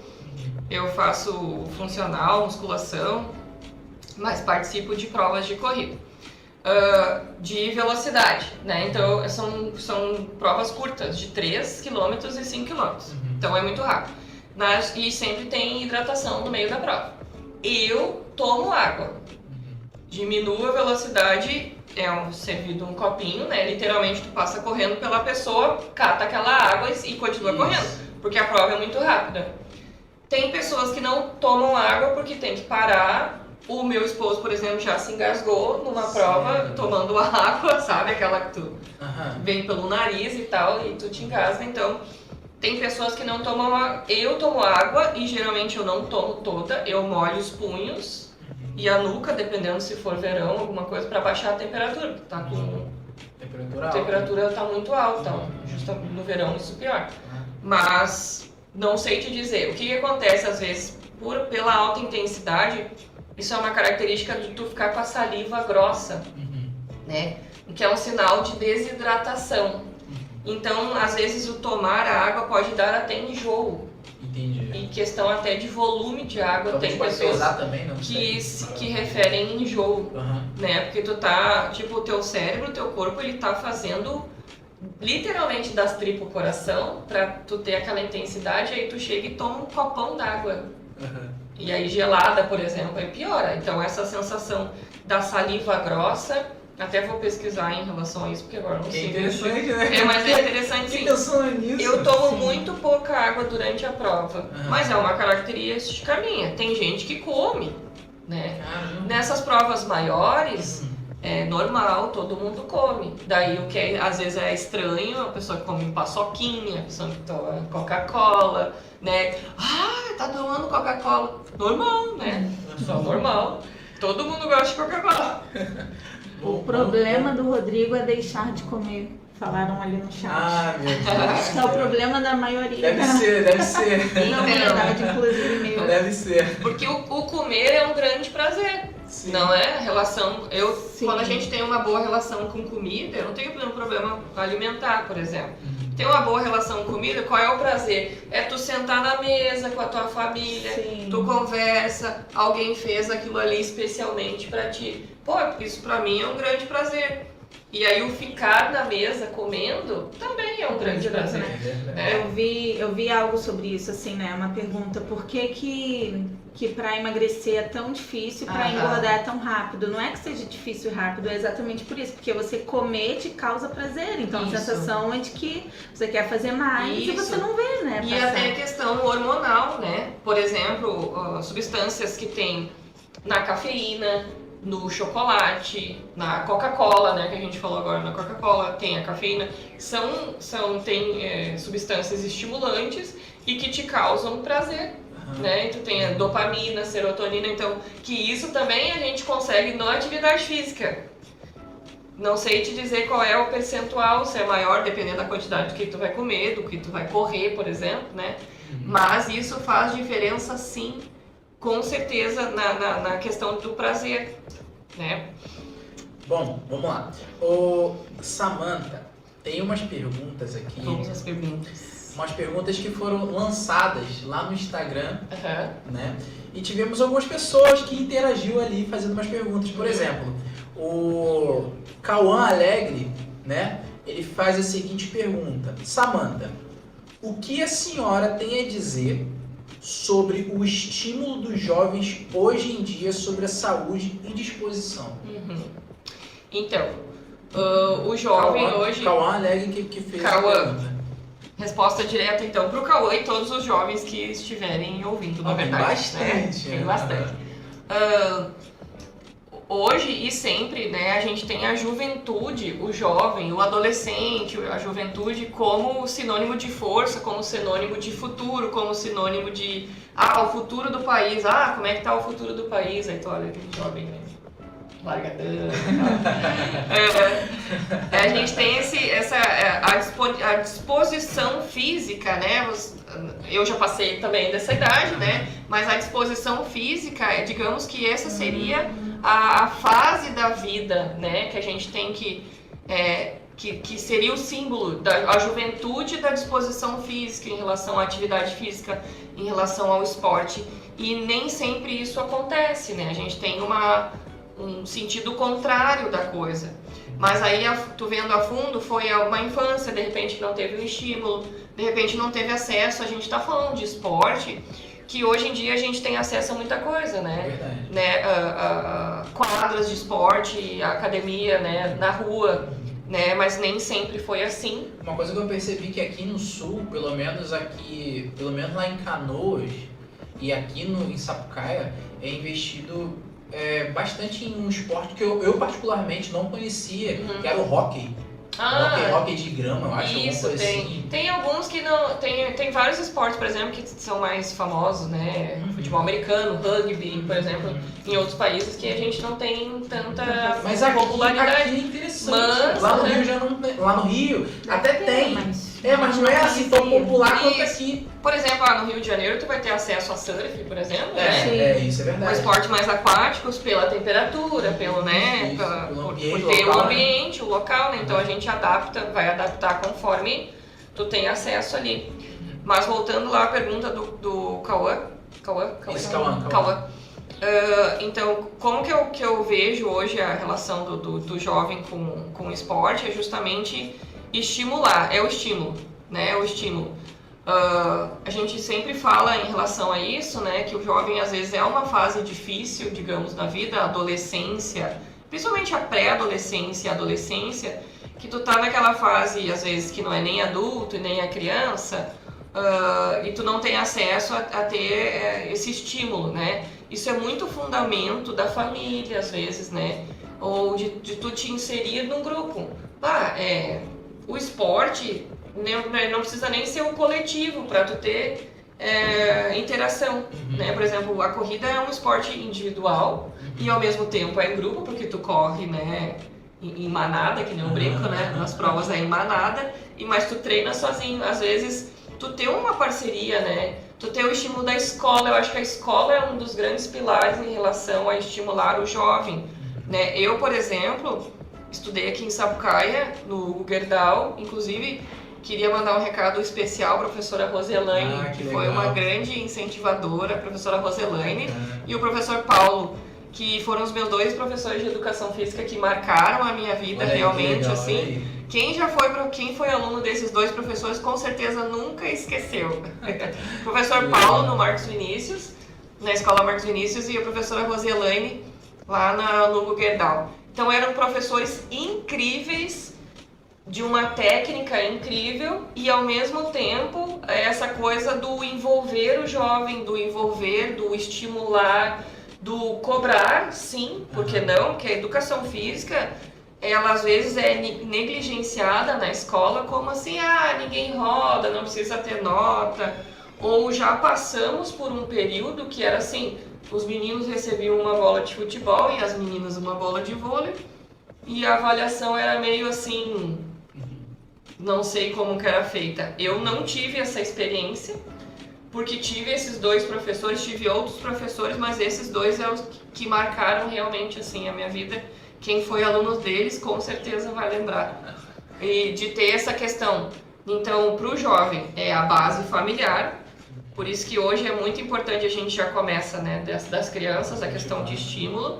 B: eu faço funcional, musculação, mas participo de provas de corrida. De velocidade, né? Então são provas curtas, de 3 km e 5 km. Então é muito rápido. E sempre tem hidratação no meio da prova. Eu tomo água, diminuo a velocidade. Servido um copinho, né? Literalmente tu passa correndo pela pessoa, cata aquela água e continua correndo, porque a prova é muito rápida. Tem pessoas que não tomam água porque tem que parar. O meu esposo, por exemplo, já se engasgou numa prova tomando água, sabe? Aquela que tu vem pelo nariz e tal, e tu te engasga. Então, tem pessoas que não tomam água. Eu tomo água e geralmente eu não tomo toda, eu molho os punhos e a nuca, dependendo se for verão, alguma coisa, para baixar a temperatura. Tá com a temperatura tá muito alta, justo no verão isso pior. Mas não sei te dizer. O que acontece às vezes pela alta intensidade, isso é uma característica de tu ficar com a saliva grossa, né? Que é um sinal de desidratação. Então, às vezes o tomar a água pode dar até enjoo.
A: Entendi.
B: E questão até de volume de água. Tem pessoas
A: também, não
B: que referem enjoo, né? Porque tu tá, tipo, o teu cérebro, o teu corpo, ele tá fazendo literalmente das tripas o coração pra tu ter aquela intensidade, aí tu chega e toma um copão d'água. E aí gelada, por exemplo, aí piora. Então essa sensação da saliva grossa, até vou pesquisar em relação a isso, porque agora não sei.
A: É interessante, né?
B: Mas é interessante sim. Eu tomo muito pouca água durante a prova, mas é uma característica minha. Tem gente que come, né? Nessas provas maiores, é normal, todo mundo come. Daí o que às vezes é estranho, a pessoa que come paçoquinha, a pessoa que toma Coca-Cola, né? Ah, tá tomando Coca-Cola. Normal, né? Só normal. Todo mundo gosta de Coca-Cola.
C: O problema do Rodrigo é deixar de comer. Falaram ali no chat.
A: Ah, meu Deus.
C: Esse é o problema da maioria.
A: Deve ser.
C: Na verdade, inclusive meu.
A: Deve ser.
B: Porque o comer é um grande prazer. Sim. Não é? Relação. Quando a gente tem uma boa relação com comida, eu não tenho nenhum problema alimentar, por exemplo. Tem uma boa relação com comida, qual é o prazer? É tu sentar na mesa com a tua família, tu conversa, alguém fez aquilo ali especialmente pra ti. Pô, isso pra mim é um grande prazer. E aí o ficar na mesa comendo também é um grande prazer.
C: Eu vi algo sobre isso, assim, né? Uma pergunta, por que pra emagrecer é tão difícil e pra engordar é tão rápido? Não é que seja difícil e rápido, é exatamente por isso. Porque você comer te causa prazer. Então a sensação é de que você quer fazer mais e você não vê, né?
B: E até a questão hormonal, né? Por exemplo, substâncias que tem na cafeína, no chocolate, na Coca-Cola, né, que a gente falou agora, na Coca-Cola tem a cafeína, tem substâncias estimulantes e que te causam prazer, né, tu tem a dopamina, serotonina, então, que isso também a gente consegue na atividade física. Não sei te dizer qual é o percentual, se é maior, dependendo da quantidade do que tu vai comer, do que tu vai correr, por exemplo, né, mas isso faz diferença sim, com certeza na questão do prazer, né?
A: Bom, vamos lá. Ô, Samantha, tem umas perguntas aqui.
B: Vamos às perguntas.
A: Umas perguntas que foram lançadas lá no Instagram, né? E tivemos algumas pessoas que interagiu ali fazendo umas perguntas. Por exemplo, o Cauã Alegre, né? ele faz a seguinte pergunta: Samantha, o que a senhora tem a dizer sobre o estímulo dos jovens hoje em dia sobre a saúde e disposição?
B: Então, o jovem hoje...
A: Cauã Alegre que fez
B: Cauã.
A: a pergunta.
B: Resposta direta, então, para o Cauã e todos os jovens que estiverem ouvindo, na verdade.
A: Bastante.
B: Né? Tem bastante. Hoje e sempre, né, a gente tem a juventude, o jovem, o adolescente, a juventude como sinônimo de força, como sinônimo de futuro, como sinônimo de o futuro do país. Como é que tá o futuro do país? Aí tu olha aquele jovem, né? Largadão. A gente tem a disposição física, né? Eu já passei também dessa idade, né? Mas a disposição física, digamos que essa seria a fase da vida, né? Que a gente tem que seria o símbolo da juventude, da disposição física em relação à atividade física, em relação ao esporte. E nem sempre isso acontece, né? A gente tem um sentido contrário da coisa. Mas aí, tu vendo a fundo, foi uma infância, de repente não teve um estímulo, de repente não teve acesso. A gente está falando de esporte, que hoje em dia a gente tem acesso a muita coisa, né? Quadras de esporte, academia, né? Na rua, né? Mas nem sempre foi assim.
A: Uma coisa que eu percebi que aqui no sul, pelo menos lá em Canoas e aqui em Sapucaia, é investido bastante em um esporte que eu particularmente não conhecia, que era o hóquei. Hóquei de grama, eu acho.
B: Isso, tem alguns que não... Tem vários esportes, por exemplo, que são mais famosos, né? Futebol americano, rugby, por exemplo, em outros países que a gente não tem tanta popularidade.
A: Aqui é interessante. Lá no Rio já não... Lá no Rio até tem. Mas não é assim tão popular quanto aqui.
B: Por exemplo, no Rio de Janeiro tu vai ter acesso a surf, por exemplo,
A: isso é verdade.
B: Um esporte mais aquáticos pela temperatura, pelo, né, por ter o ambiente, o local, né? Então a gente vai adaptar conforme tu tem acesso ali. Mas voltando lá à pergunta do Cauã. Cauã. Então, como que eu vejo hoje a relação do jovem com o esporte? É justamente estimular, é o estímulo, né? O estímulo. A gente sempre fala em relação a isso, né? Que o jovem às vezes é uma fase difícil, digamos, na vida, a adolescência, principalmente a pré-adolescência e a adolescência, que tu tá naquela fase, às vezes, que não é nem adulto e nem a criança, e tu não tem acesso a ter esse estímulo, né? Isso é muito fundamento da família, às vezes, né? Ou de tu te inserir num grupo. O esporte não precisa nem ser um coletivo para tu ter interação, né? Por exemplo, a corrida é um esporte individual e ao mesmo tempo é em grupo, porque tu corre, né, em manada, que nem eu brinco, né? Nas provas é em manada, mas tu treina sozinho. Às vezes tu ter uma parceria, né? Tu ter o estímulo da escola. Eu acho que a escola é um dos grandes pilares em relação a estimular o jovem, né? Eu, por exemplo, estudei aqui em Sapucaia, no Gerdau, inclusive queria mandar um recado especial à professora Roselaine, que foi uma grande incentivadora, a professora Roselaine, e o professor Paulo, que foram os meus dois professores de educação física que marcaram a minha vida realmente, assim. Quem foi aluno desses dois professores com certeza nunca esqueceu. O professor Paulo no Marcos Vinícius, na escola Marcos Vinícius, e a professora Roselaine lá no Gerdau. Então eram professores incríveis, de uma técnica incrível, e ao mesmo tempo essa coisa do envolver o jovem, do estimular, do cobrar, sim, por que não? Porque a educação física, ela às vezes é negligenciada na escola como assim, ninguém roda, não precisa ter nota, ou já passamos por um período que era assim, os meninos recebiam uma bola de futebol e as meninas uma bola de vôlei, e a avaliação era meio assim, não sei como que era feita. Eu não tive essa experiência, porque tive esses dois professores, tive outros professores, mas esses dois é os que marcaram realmente assim a minha vida. Quem foi aluno deles com certeza vai lembrar. E de ter essa questão. Então, para o jovem é a base familiar, por isso que hoje é muito importante, a gente já começa, né, das crianças, a questão de estímulo.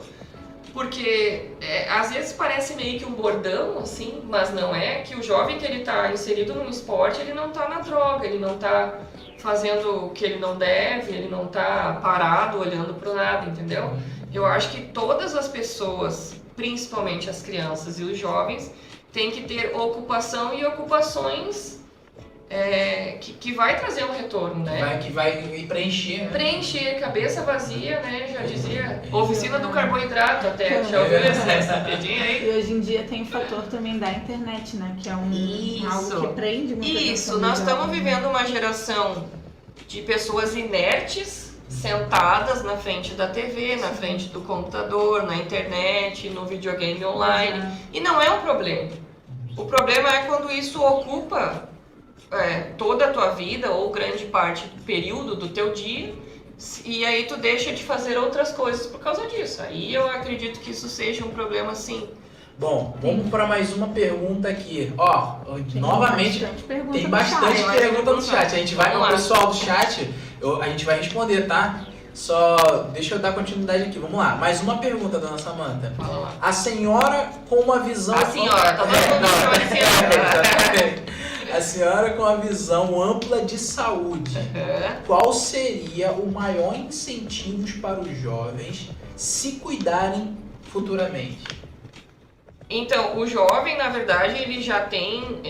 B: Porque às vezes parece meio que um bordão, assim, mas não é, que o jovem que ele tá inserido num esporte, ele não tá na droga, ele não tá fazendo o que ele não deve, ele não tá parado olhando pro nada, entendeu? Eu acho que todas as pessoas, principalmente as crianças e os jovens, têm que ter ocupação e ocupações que vai trazer um retorno, né?
A: Que vai preencher.
B: Preencher, cabeça vazia, né? Já dizia. Oficina do carboidrato até. Já ouviu essa pedinha aí?
C: E hoje em dia tem o fator também da internet, né? Que é algo que prende muita atenção.
B: Isso, nós estamos vivendo uma geração de pessoas inertes, sentadas na frente da TV, na frente do computador, na internet, no videogame online. E não é um problema. O problema é quando isso ocupa toda a tua vida ou grande parte do período do teu dia e aí tu deixa de fazer outras coisas por causa disso. Aí eu acredito que isso seja um problema sim.
A: Bom, vamos para mais uma pergunta aqui. Ó, novamente, tem bastante pergunta no chat. A gente vai com o pessoal do chat, a gente vai responder, tá? Só deixa eu dar continuidade aqui. Vamos lá. Mais uma pergunta, dona Samanta.
B: Fala lá.
A: A senhora com uma visão...
B: A senhora, tá todo mundo chamando de senhora.
A: A senhora com a visão ampla de saúde, qual seria o maior incentivo para os jovens se cuidarem futuramente?
B: Então, o jovem, na verdade, ele já tem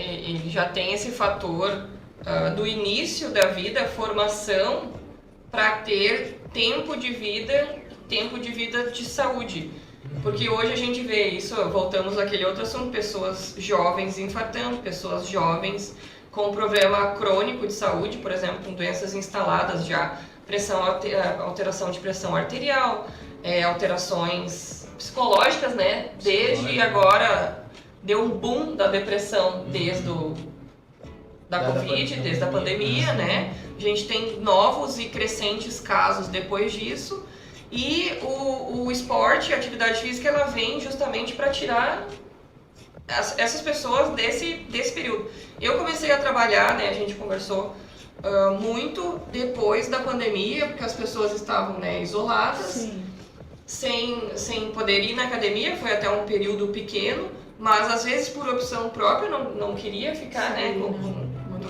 B: esse fator do início da vida, formação, para ter tempo de vida de saúde. Porque hoje a gente vê isso, voltamos àquele outro assunto, pessoas jovens infartando, pessoas jovens com problema crônico de saúde, por exemplo, com doenças instaladas já, alteração de pressão arterial, alterações psicológicas, né? Desde agora, deu um boom da depressão desde da Covid, desde a pandemia, né? A gente tem novos e crescentes casos depois disso. E o esporte, a atividade física, ela vem justamente para tirar essas pessoas desse período. Eu comecei a trabalhar, né, a gente conversou muito depois da pandemia, porque as pessoas estavam, né, isoladas, sem poder ir na academia, foi até um período pequeno, mas às vezes por opção própria não queria ficar, né, não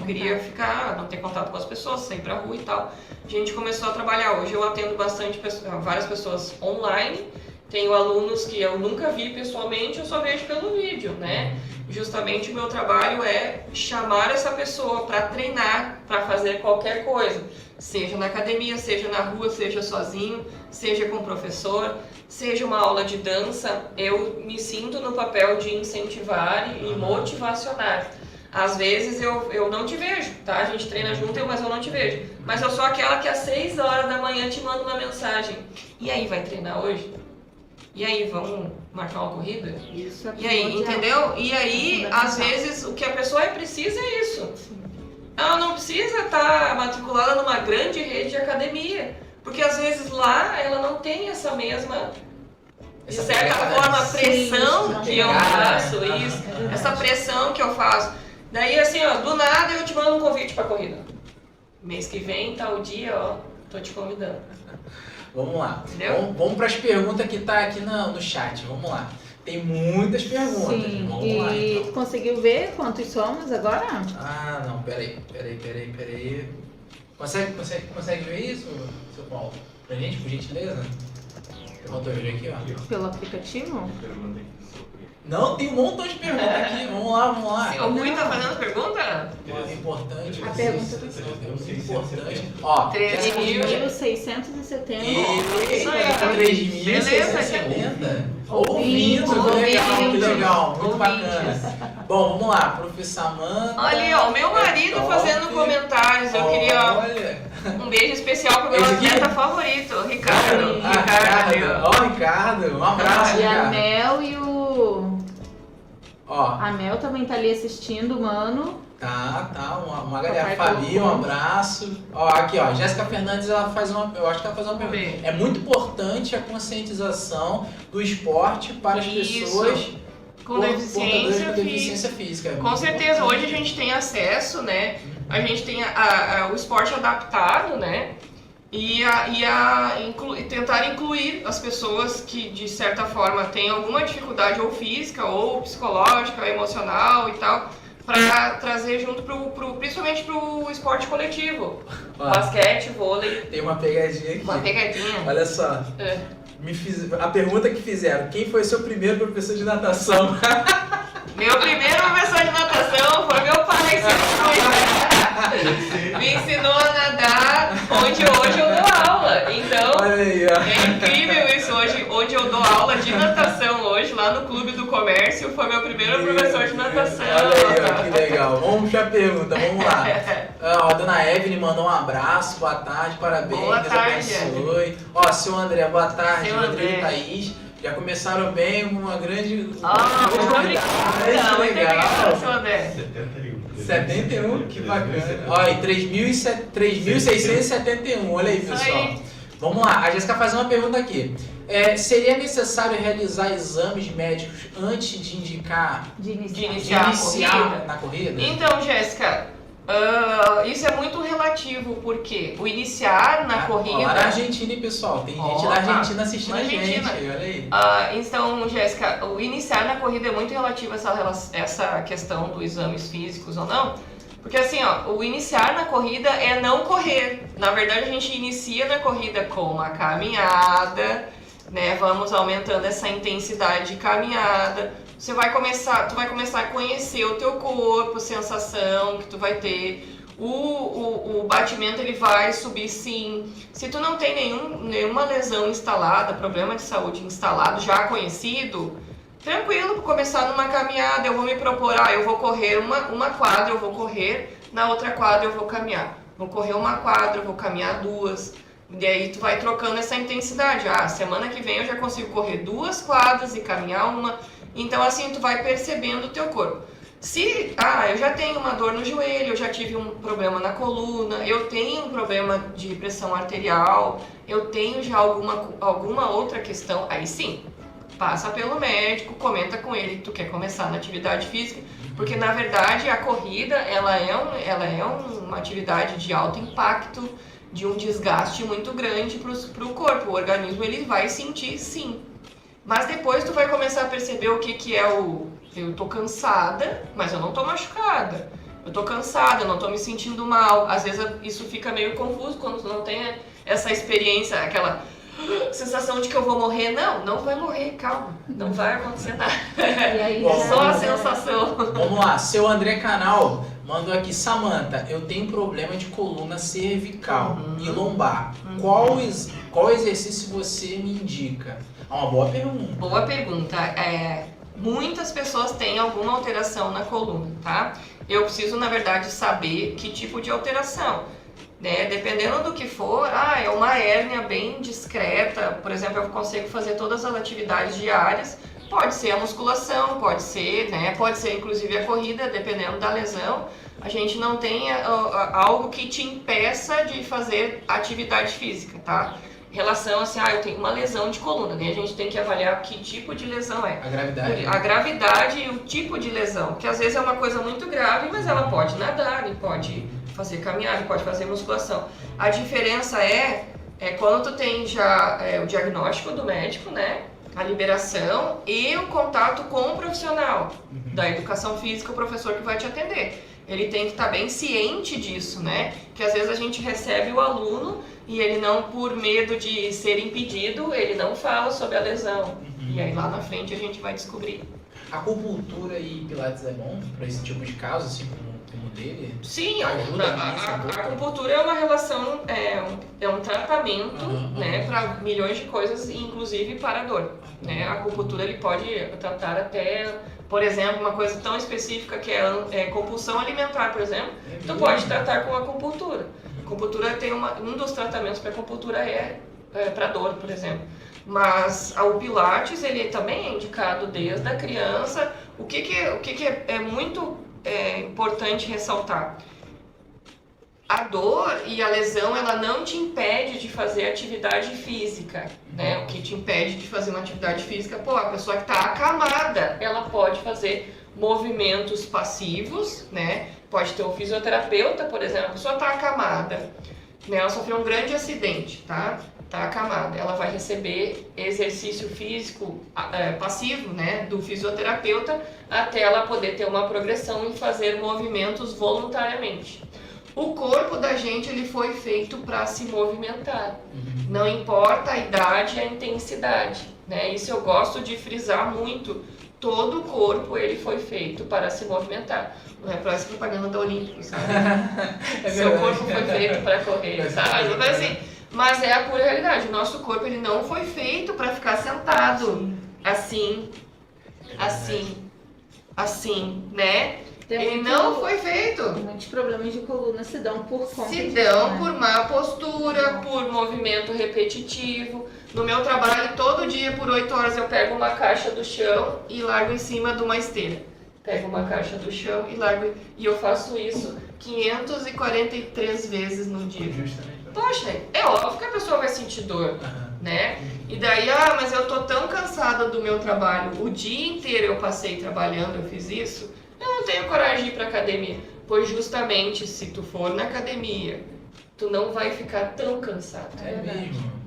B: queria ficar, não ter contato com as pessoas, sair pra rua e tal. A gente começou a trabalhar. Hoje eu atendo várias pessoas online. Tenho alunos que eu nunca vi pessoalmente, eu só vejo pelo vídeo, né? Justamente o meu trabalho é chamar essa pessoa para treinar, para fazer qualquer coisa. Seja na academia, seja na rua, seja sozinho, seja com o professor, seja uma aula de dança. Eu me sinto no papel de incentivar e motivacionar. Às vezes eu não te vejo, tá? A gente treina junto, mas eu não te vejo. Mas eu sou aquela que às 6 horas da manhã te manda uma mensagem. E aí, vai treinar hoje? E aí, vamos marcar uma corrida?
C: Isso é
B: e aí, entendeu? E aí, às vezes, o que a pessoa precisa é isso. Ela não precisa estar matriculada numa grande rede de academia. Porque às vezes lá ela não tem essa mesma... De certa forma, pressão que eu faço, isso. Essa pressão que eu faço. Daí assim, ó, do nada eu te mando um convite pra corrida. Mês que vem, tal dia, ó, tô te convidando.
A: Vamos lá.
B: Entendeu?
A: Vamos para as perguntas que tá aqui no chat. Vamos lá. Tem muitas perguntas.
C: Sim,
A: Vamos lá, então.
C: Tu conseguiu ver quantos somos agora?
A: Ah, não, peraí. Consegue ver isso, seu Paulo? Pra gente, por gentileza? Eu botou ele aqui, ó.
C: Pelo aplicativo?
A: Não, tem um montão de perguntas aqui. Vamos lá.
B: O Rui tá fazendo pergunta?
A: É importante.
C: A pergunta do
A: é importante. Ó,
C: 3.670
B: Isso aí.
A: 3.670 ouvintes. Que legal, muito bacana. Bom, vamos lá, professor Samanta.
B: Olha, ó, o meu marido fazendo comentários. Eu queria um beijo especial pro meu atleta favorito, Ricardo.
A: Ricardo, um abraço,
C: E a
A: Ricardo.
C: Mel e o...
A: Ó.
C: A Mel também tá ali assistindo, mano.
A: Tá, uma galera. Fabi, um abraço. Ó, aqui, ó, Jéssica Fernandes, eu acho que ela faz uma pergunta. É muito importante a conscientização do esporte para as pessoas
B: com deficiência
A: física.
B: Com certeza, hoje a gente tem acesso, né? A gente tem o esporte adaptado, né? e tentar incluir as pessoas que, de certa forma, têm alguma dificuldade ou física, ou psicológica, ou emocional e tal, para trazer junto, principalmente para o esporte coletivo. Basquete, vôlei.
A: Tem uma pegadinha aqui.
B: Uma pegadinha.
A: Olha só. A pergunta que fizeram: quem foi seu primeiro professor de natação?
B: Meu primeiro professor de natação foi meu pai, me ensinou a nadar, onde hoje eu dou aula. Então,
A: olha aí, ó.
B: É incrível isso hoje, onde eu dou aula de natação hoje, lá no Clube do Comércio, foi meu primeiro professor de natação.
A: Olha aí, ó, que legal. Vamos puxar a pergunta, vamos lá. A dona Evelyn mandou um abraço, boa tarde, parabéns,
B: boa
A: Deus
B: tarde,
A: abençoe. Ó, seu André, boa tarde,
B: seu
A: Rodrigo e
B: André.
A: Thaís. Já começaram bem, uma grande...
B: Muito obrigada,
A: legal.
B: seu André.
A: 71, que bacana. Olha, e 3.671, olha aí, pessoal. Vamos lá, a Jéssica faz uma pergunta aqui. Seria necessário realizar exames médicos antes de indicar...
C: De
B: iniciar
A: na corrida?
B: Então, Jéssica, isso é muito relativo, porque o iniciar na corrida...
A: Lá na Argentina, pessoal, tem gente da Argentina assistindo a gente, olha aí.
B: Então, Jéssica, o iniciar na corrida é muito relativo a essa questão dos exames físicos ou não, porque assim, o iniciar na corrida é não correr. Na verdade, a gente inicia na corrida com uma caminhada, né? Vamos aumentando essa intensidade de caminhada. Tu vai começar a conhecer o teu corpo, sensação que tu vai ter. O batimento ele vai subir sim. Se tu não tem nenhuma lesão instalada, problema de saúde instalado, já conhecido, tranquilo para começar numa caminhada. Eu vou me propor, eu vou correr uma quadra, eu vou correr, na outra quadra eu vou caminhar. Vou correr uma quadra, eu vou caminhar duas. E aí tu vai trocando essa intensidade. Semana que vem eu já consigo correr 2 quadras e caminhar uma. Então assim tu vai percebendo o teu corpo. Se, eu já tenho uma dor no joelho, eu já tive um problema na coluna, eu tenho um problema de pressão arterial, eu tenho já alguma outra questão, aí sim, passa pelo médico, comenta com ele que tu quer começar na atividade física, porque na verdade a corrida ela é uma atividade de alto impacto, de um desgaste muito grande para o corpo, o organismo ele vai sentir sim. Mas depois tu vai começar a perceber o que é eu tô cansada, mas eu não tô machucada. Eu tô cansada, eu não tô me sentindo mal. Às vezes isso fica meio confuso quando tu não tem essa experiência, aquela sensação de que eu vou morrer. Não vai morrer, calma. Não vai acontecer nada. É só a sensação.
A: Vamos lá, seu André Canal mandou aqui: Samantha, eu tenho problema de coluna cervical e lombar. Qual exercício você me indica? Uma boa pergunta.
B: Boa pergunta. Muitas pessoas têm alguma alteração na coluna, tá? Eu preciso, na verdade, saber que tipo de alteração, né? Dependendo do que for, é uma hérnia bem discreta, por exemplo, eu consigo fazer todas as atividades diárias, pode ser a musculação, pode ser inclusive a corrida, dependendo da lesão, a gente não tem algo que te impeça de fazer atividade física, tá? Relação assim, eu tenho uma lesão de coluna, né? A gente tem que avaliar que tipo de lesão é.
A: A gravidade.
B: A gravidade e o tipo de lesão, que às vezes é uma coisa muito grave, mas ela pode nadar, e pode fazer caminhada, e pode fazer musculação. A diferença é quando tu tem já o diagnóstico do médico, né? A liberação e o contato com o profissional da educação física, o professor que vai te atender. Ele tem que estar bem ciente disso, né? Que às vezes a gente recebe o aluno e ele não, por medo de ser impedido, ele não fala sobre a lesão. E aí lá na frente a gente vai descobrir.
A: Acupuntura e pilates é bom para esse tipo de caso, assim como o dele?
B: Sim, a acupuntura é uma relação, é um tratamento, né, para milhões de coisas, inclusive para a dor. Né? A acupuntura ele pode tratar até, por exemplo, uma coisa tão específica que é compulsão alimentar, por exemplo, tu pode tratar com acupuntura. A acupuntura tem um dos tratamentos para acupuntura para dor, por exemplo. Mas o Pilates ele também é indicado desde a criança. O que é muito importante ressaltar? A dor e a lesão ela não te impede de fazer atividade física, né? O que te impede de fazer uma atividade física, a pessoa que está acamada, ela pode fazer movimentos passivos, né? Pode ter um fisioterapeuta, por exemplo, a pessoa está acamada. né, ela sofreu um grande acidente, tá acamada, ela vai receber exercício físico passivo, né, do fisioterapeuta, até ela poder ter uma progressão e fazer movimentos voluntariamente. O corpo da gente, ele foi feito para se movimentar, não importa a idade e a intensidade, né, isso eu gosto de frisar muito. Todo o corpo ele foi feito para se movimentar. Não é parece propaganda da Olímpicos, sabe? Seu corpo foi feito para correr, sabe? Mas é a pura realidade. O nosso corpo ele não foi feito para ficar sentado assim, né? Ele não foi feito.
C: Muitos problemas de coluna se dão por conta
B: Se
C: disso,
B: dão
C: né?
B: por má postura, por movimento repetitivo. No meu trabalho, todo dia por 8 horas eu pego uma caixa do chão e largo em cima de uma esteira. Pego uma caixa do chão e largo, e eu faço isso 543 vezes no dia. Poxa, é óbvio que a pessoa vai sentir dor, né? E daí, mas eu tô tão cansada do meu trabalho, o dia inteiro eu passei trabalhando, eu fiz isso, eu não tenho coragem de ir pra academia. Pois justamente, se tu for na academia, tu não vai ficar tão cansado.
A: É mesmo.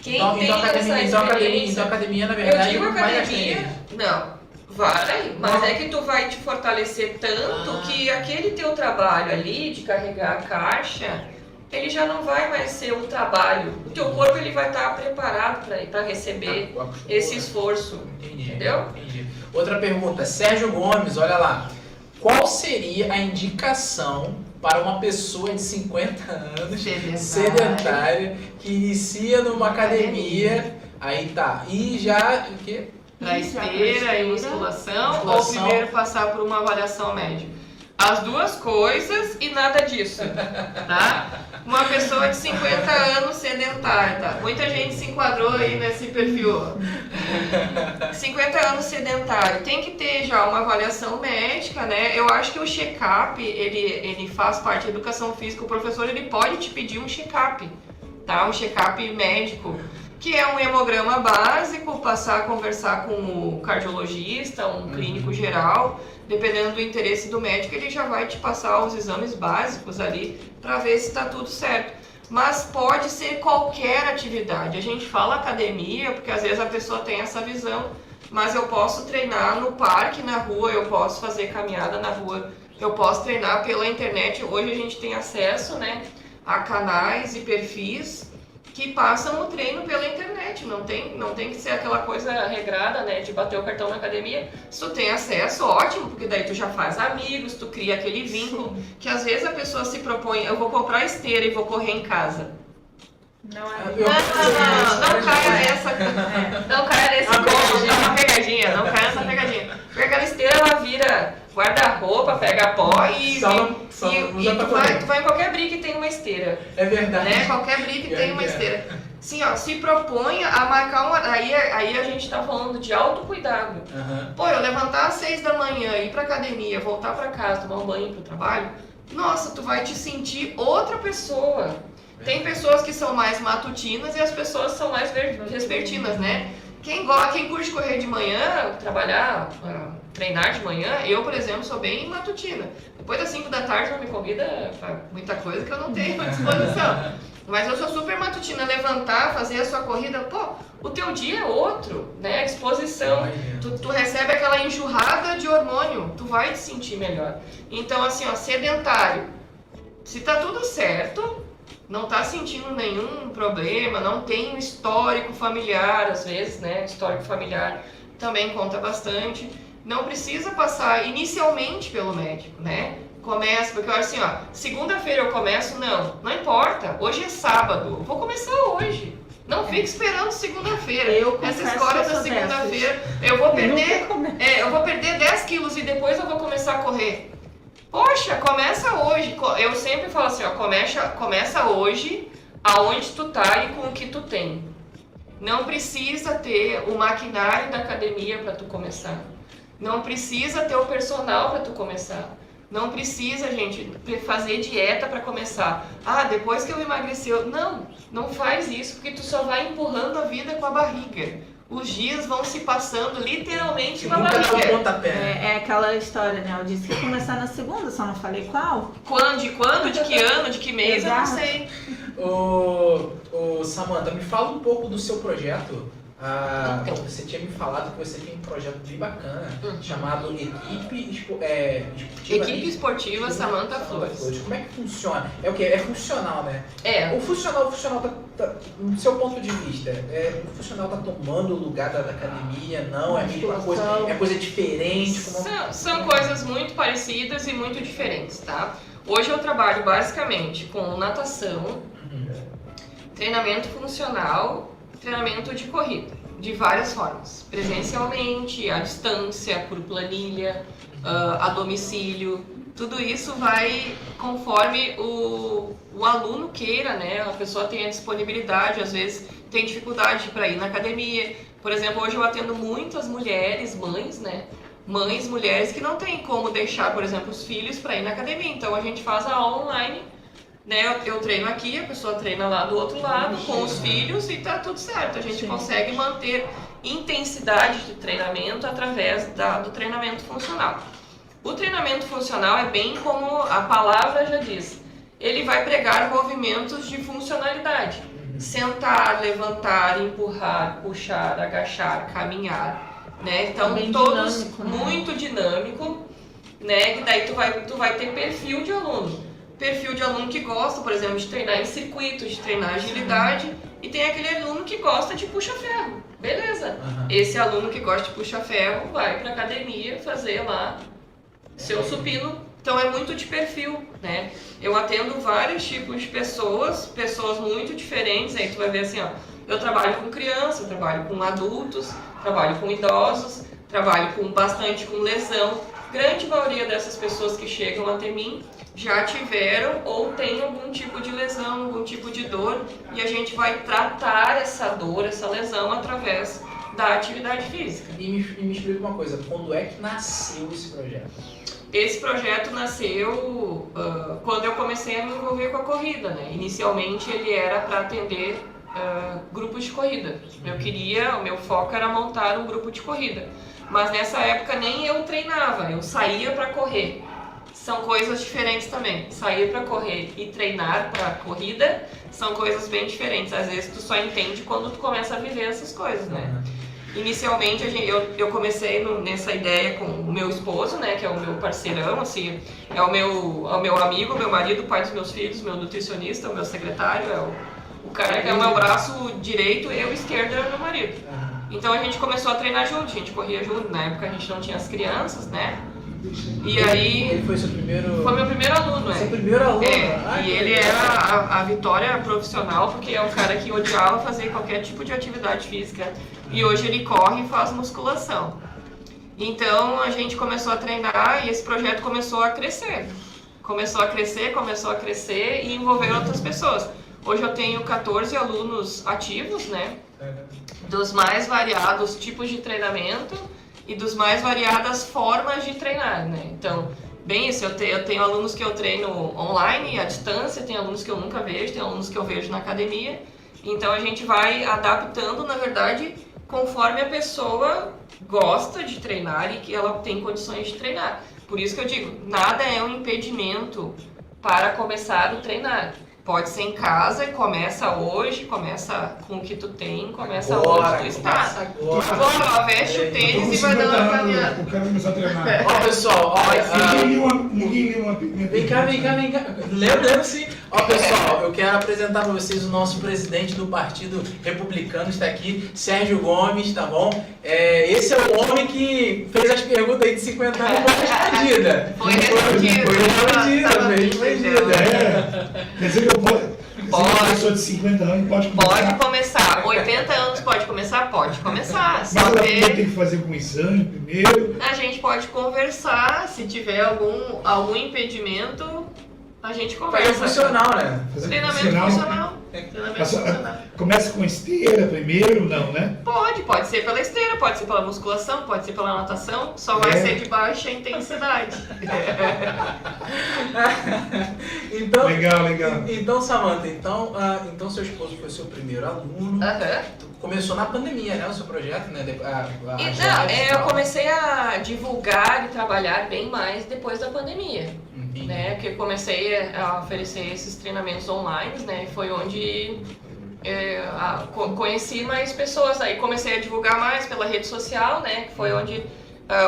B: Quem
A: Então,
B: tem
A: então,
B: essa experiência...
A: então academia, na verdade,
B: eu digo
A: vai
B: academia, não, vai, mas é que tu vai te fortalecer tanto que aquele teu trabalho ali de carregar a caixa, ele já não vai mais ser um trabalho. O teu corpo ele vai estar preparado para receber esse esforço.
A: Entendi,
B: entendeu?
A: Entendi. Outra pergunta, Sérgio Gomes, olha lá. Qual seria a indicação para uma pessoa de 50 anos sedentária que inicia numa academia, aí tá, e já o quê?
B: Pra esteira e musculação, ou primeiro passar por uma avaliação médica? As duas coisas e nada disso, tá? Uma pessoa de 50 anos sedentária, tá? Muita gente se enquadrou aí nesse perfil. 50 anos sedentário, tem que ter já uma avaliação médica, né? Eu acho que o check-up, ele faz parte da educação física, o professor ele pode te pedir um check-up, tá? Um check-up médico, que é um hemograma básico, passar a conversar com o cardiologista, um clínico geral, dependendo do interesse do médico, ele já vai te passar os exames básicos ali para ver se está tudo certo. Mas pode ser qualquer atividade. A gente fala academia porque às vezes a pessoa tem essa visão, mas eu posso treinar no parque, na rua, eu posso fazer caminhada na rua, eu posso treinar pela internet. Hoje a gente tem acesso, né, a canais e perfis que passam o treino pela internet, não tem que ser aquela coisa regrada, né, de bater o cartão na academia. Se tu tem acesso, ótimo, porque daí tu já faz amigos, tu cria aquele vínculo, que às vezes a pessoa se propõe, eu vou comprar esteira e vou correr em casa. Não caia nesse golpe, é uma pegadinha, não caia nessa pegadinha. Porque aquela esteira, ela vira guarda-roupa, pega pó e tu vai em qualquer briga que tem uma esteira.
A: É verdade.
B: Né? Qualquer briga que tem uma esteira. Sim, ó, se proponha a marcar uma... Aí a gente tá falando de autocuidado. Pô, eu levantar às 6 da manhã, ir pra academia, voltar pra casa, tomar um banho pro trabalho, nossa, tu vai te sentir outra pessoa. Tem pessoas que são mais matutinas e as pessoas são mais vespertinas, né? Quem curte correr de manhã, trabalhar, treinar de manhã, eu, por exemplo, sou bem matutina. Depois das 5 da tarde não me convida pra muita coisa que eu não tenho à disposição. Mas eu sou super matutina, levantar, fazer a sua corrida, pô, o teu dia é outro, né? Disposição. Tu recebe aquela enxurrada de hormônio, tu vai te sentir melhor. Então, assim, ó, sedentário, se tá tudo certo, não tá sentindo nenhum problema, não tem um histórico familiar, às vezes, né? Histórico familiar também conta bastante. Não precisa passar inicialmente pelo médico, né? Começa, porque eu acho assim, ó, segunda-feira eu começo, não importa, hoje é sábado, eu vou começar hoje. Não fique esperando segunda-feira. Essa história da segunda-feira, eu vou perder 10 quilos e depois eu vou começar a correr. Poxa, começa hoje. Eu sempre falo assim, ó, começa hoje aonde tu tá e com o que tu tem. Não precisa ter o maquinário da academia para tu começar. Não precisa ter o personal para tu começar. Não precisa, gente, fazer dieta para começar. Depois que eu emagreci, não faz isso, porque tu só vai empurrando a vida com a barriga. os dias vão se passando literalmente na
A: Nunca dá um
B: barriga.
A: pontapé.
C: É aquela história, né? Eu disse que ia começar na segunda, só não falei qual.
B: Quando, de que ano, de que mês, eu não
C: Exato.
B: sei.
A: Ô, Samantha, me fala um pouco do seu projeto.
B: Então.
A: Você tinha me falado que você tem um projeto bem bacana chamado Equipe Esportiva.
B: Equipe Esportiva Samantha Flores.
A: Como é que funciona? É o quê? É funcional, né?
B: É,
A: O funcional no seu ponto de vista, o funcional tá tomando o lugar da academia? Não, é a mesma coisa? É coisa diferente?
B: são coisas muito parecidas e muito diferentes, tá? Hoje eu trabalho basicamente com natação, treinamento funcional, treinamento de corrida, de várias formas. Presencialmente, à distância, por planilha, a domicílio. Tudo isso vai conforme o aluno queira, né? A pessoa tem a disponibilidade, às vezes tem dificuldade para ir na academia. Por exemplo, hoje eu atendo muitas mulheres, mães, né? Mães, mulheres que não têm como deixar, por exemplo, os filhos para ir na academia. Então a gente faz a aula online, né? Eu treino aqui, a pessoa treina lá do outro lado com os filhos e tá tudo certo. A gente consegue manter intensidade de treinamento através do treinamento funcional. O treinamento funcional é bem como a palavra já diz. Ele vai pregar movimentos de funcionalidade. Sentar, levantar, empurrar, puxar, agachar, caminhar, né? Então
C: Bem
B: todos
C: dinâmico, né?
B: muito dinâmico, né? Que daí tu vai ter perfil de aluno. Perfil de aluno que gosta, por exemplo, de treinar em circuito, de treinar agilidade, e tem aquele aluno que gosta de puxa-ferro. Beleza. Esse aluno que gosta de puxa-ferro vai para academia fazer lá seu supino. Então é muito de perfil, né? Eu atendo vários tipos de pessoas muito diferentes. Aí tu vai ver assim, ó, eu trabalho com criança, eu trabalho com adultos, trabalho com idosos, trabalho bastante com lesão. Grande maioria dessas pessoas que chegam até mim já tiveram ou têm algum tipo de lesão, algum tipo de dor, e a gente vai tratar essa dor, essa lesão através da atividade física.
A: E me explica uma coisa, quando é que nasceu esse projeto?
B: Esse projeto nasceu quando eu comecei a me envolver com a corrida, né? Inicialmente ele era para atender grupos de corrida. O meu foco era montar um grupo de corrida. Mas nessa época nem eu treinava, eu saía para correr. São coisas diferentes também. Sair para correr e treinar para corrida são coisas bem diferentes. Às vezes tu só entende quando tu começa a viver essas coisas, né? Inicialmente eu comecei nessa ideia com o meu esposo, né, que é o meu parceirão, assim, é o meu amigo, meu marido, pai dos meus filhos, meu nutricionista, o meu secretário, o cara que é o meu braço direito, eu esquerdo é o meu marido. Então a gente começou a treinar junto, a gente corria junto, na época a gente não tinha as crianças, né? E aí...
A: Ele foi seu primeiro...
B: Foi meu primeiro aluno, né?
A: Seu primeiro aluno?
B: E ele era a vitória profissional, porque é um cara que odiava fazer qualquer tipo de atividade física. E hoje ele corre e faz musculação. Então a gente começou a treinar e esse projeto começou a crescer. Começou a crescer e envolver outras pessoas. Hoje eu tenho 14 alunos ativos, né? Dos mais variados tipos de treinamento e dos mais variadas formas de treinar, né? Então, bem isso, eu tenho alunos que eu treino online, à distância, tem alunos que eu nunca vejo, tem alunos que eu vejo na academia. Então a gente vai adaptando, na verdade, conforme a pessoa gosta de treinar e que ela tem condições de treinar. Por isso que eu digo, nada é um impedimento para começar a treinar. Pode ser em casa, começa hoje, começa com o que tu tem, começa onde tu está. Agora, veste o tênis e vai dando uma caminhada.
D: Eu quero começar a treinar.
A: Ó, pessoal,
D: Ninguém viu uma...
A: Vem cá. Lembra sim. Ó, pessoal, eu quero apresentar para vocês o nosso presidente do Partido Republicano, está aqui, Sérgio Gomes, tá bom? Esse é o homem que fez as perguntas aí de 50 anos e foi respondida.
B: Foi respondida.
D: Quer dizer que eu posso... Uma pessoa de 50 anos pode começar?
B: Pode começar. 80 anos pode começar? Pode começar.
D: Mas
B: Só
D: ela
B: que
D: tem que fazer algum exame primeiro?
B: a gente pode conversar. Se tiver algum impedimento, a gente conversa.
A: Foi funcional, né?
D: Fazer
B: Treinamento
D: funcional?
B: funcional. Treinamento funcional.
D: Começa com esteira primeiro, não, né?
B: Pode ser pela esteira, pode ser pela musculação, pode ser pela natação, só vai ser de baixa intensidade.
A: Então,
D: Legal.
A: Então, Samantha, então seu esposo foi seu primeiro aluno.
B: Aham.
A: Tu começou na pandemia, né? O seu projeto, né?
B: Eu comecei a divulgar e trabalhar bem mais depois da pandemia. Né? Porque eu comecei a oferecer esses treinamentos online, né? Foi onde conheci mais pessoas. Aí comecei a divulgar mais pela rede social, né? Que foi onde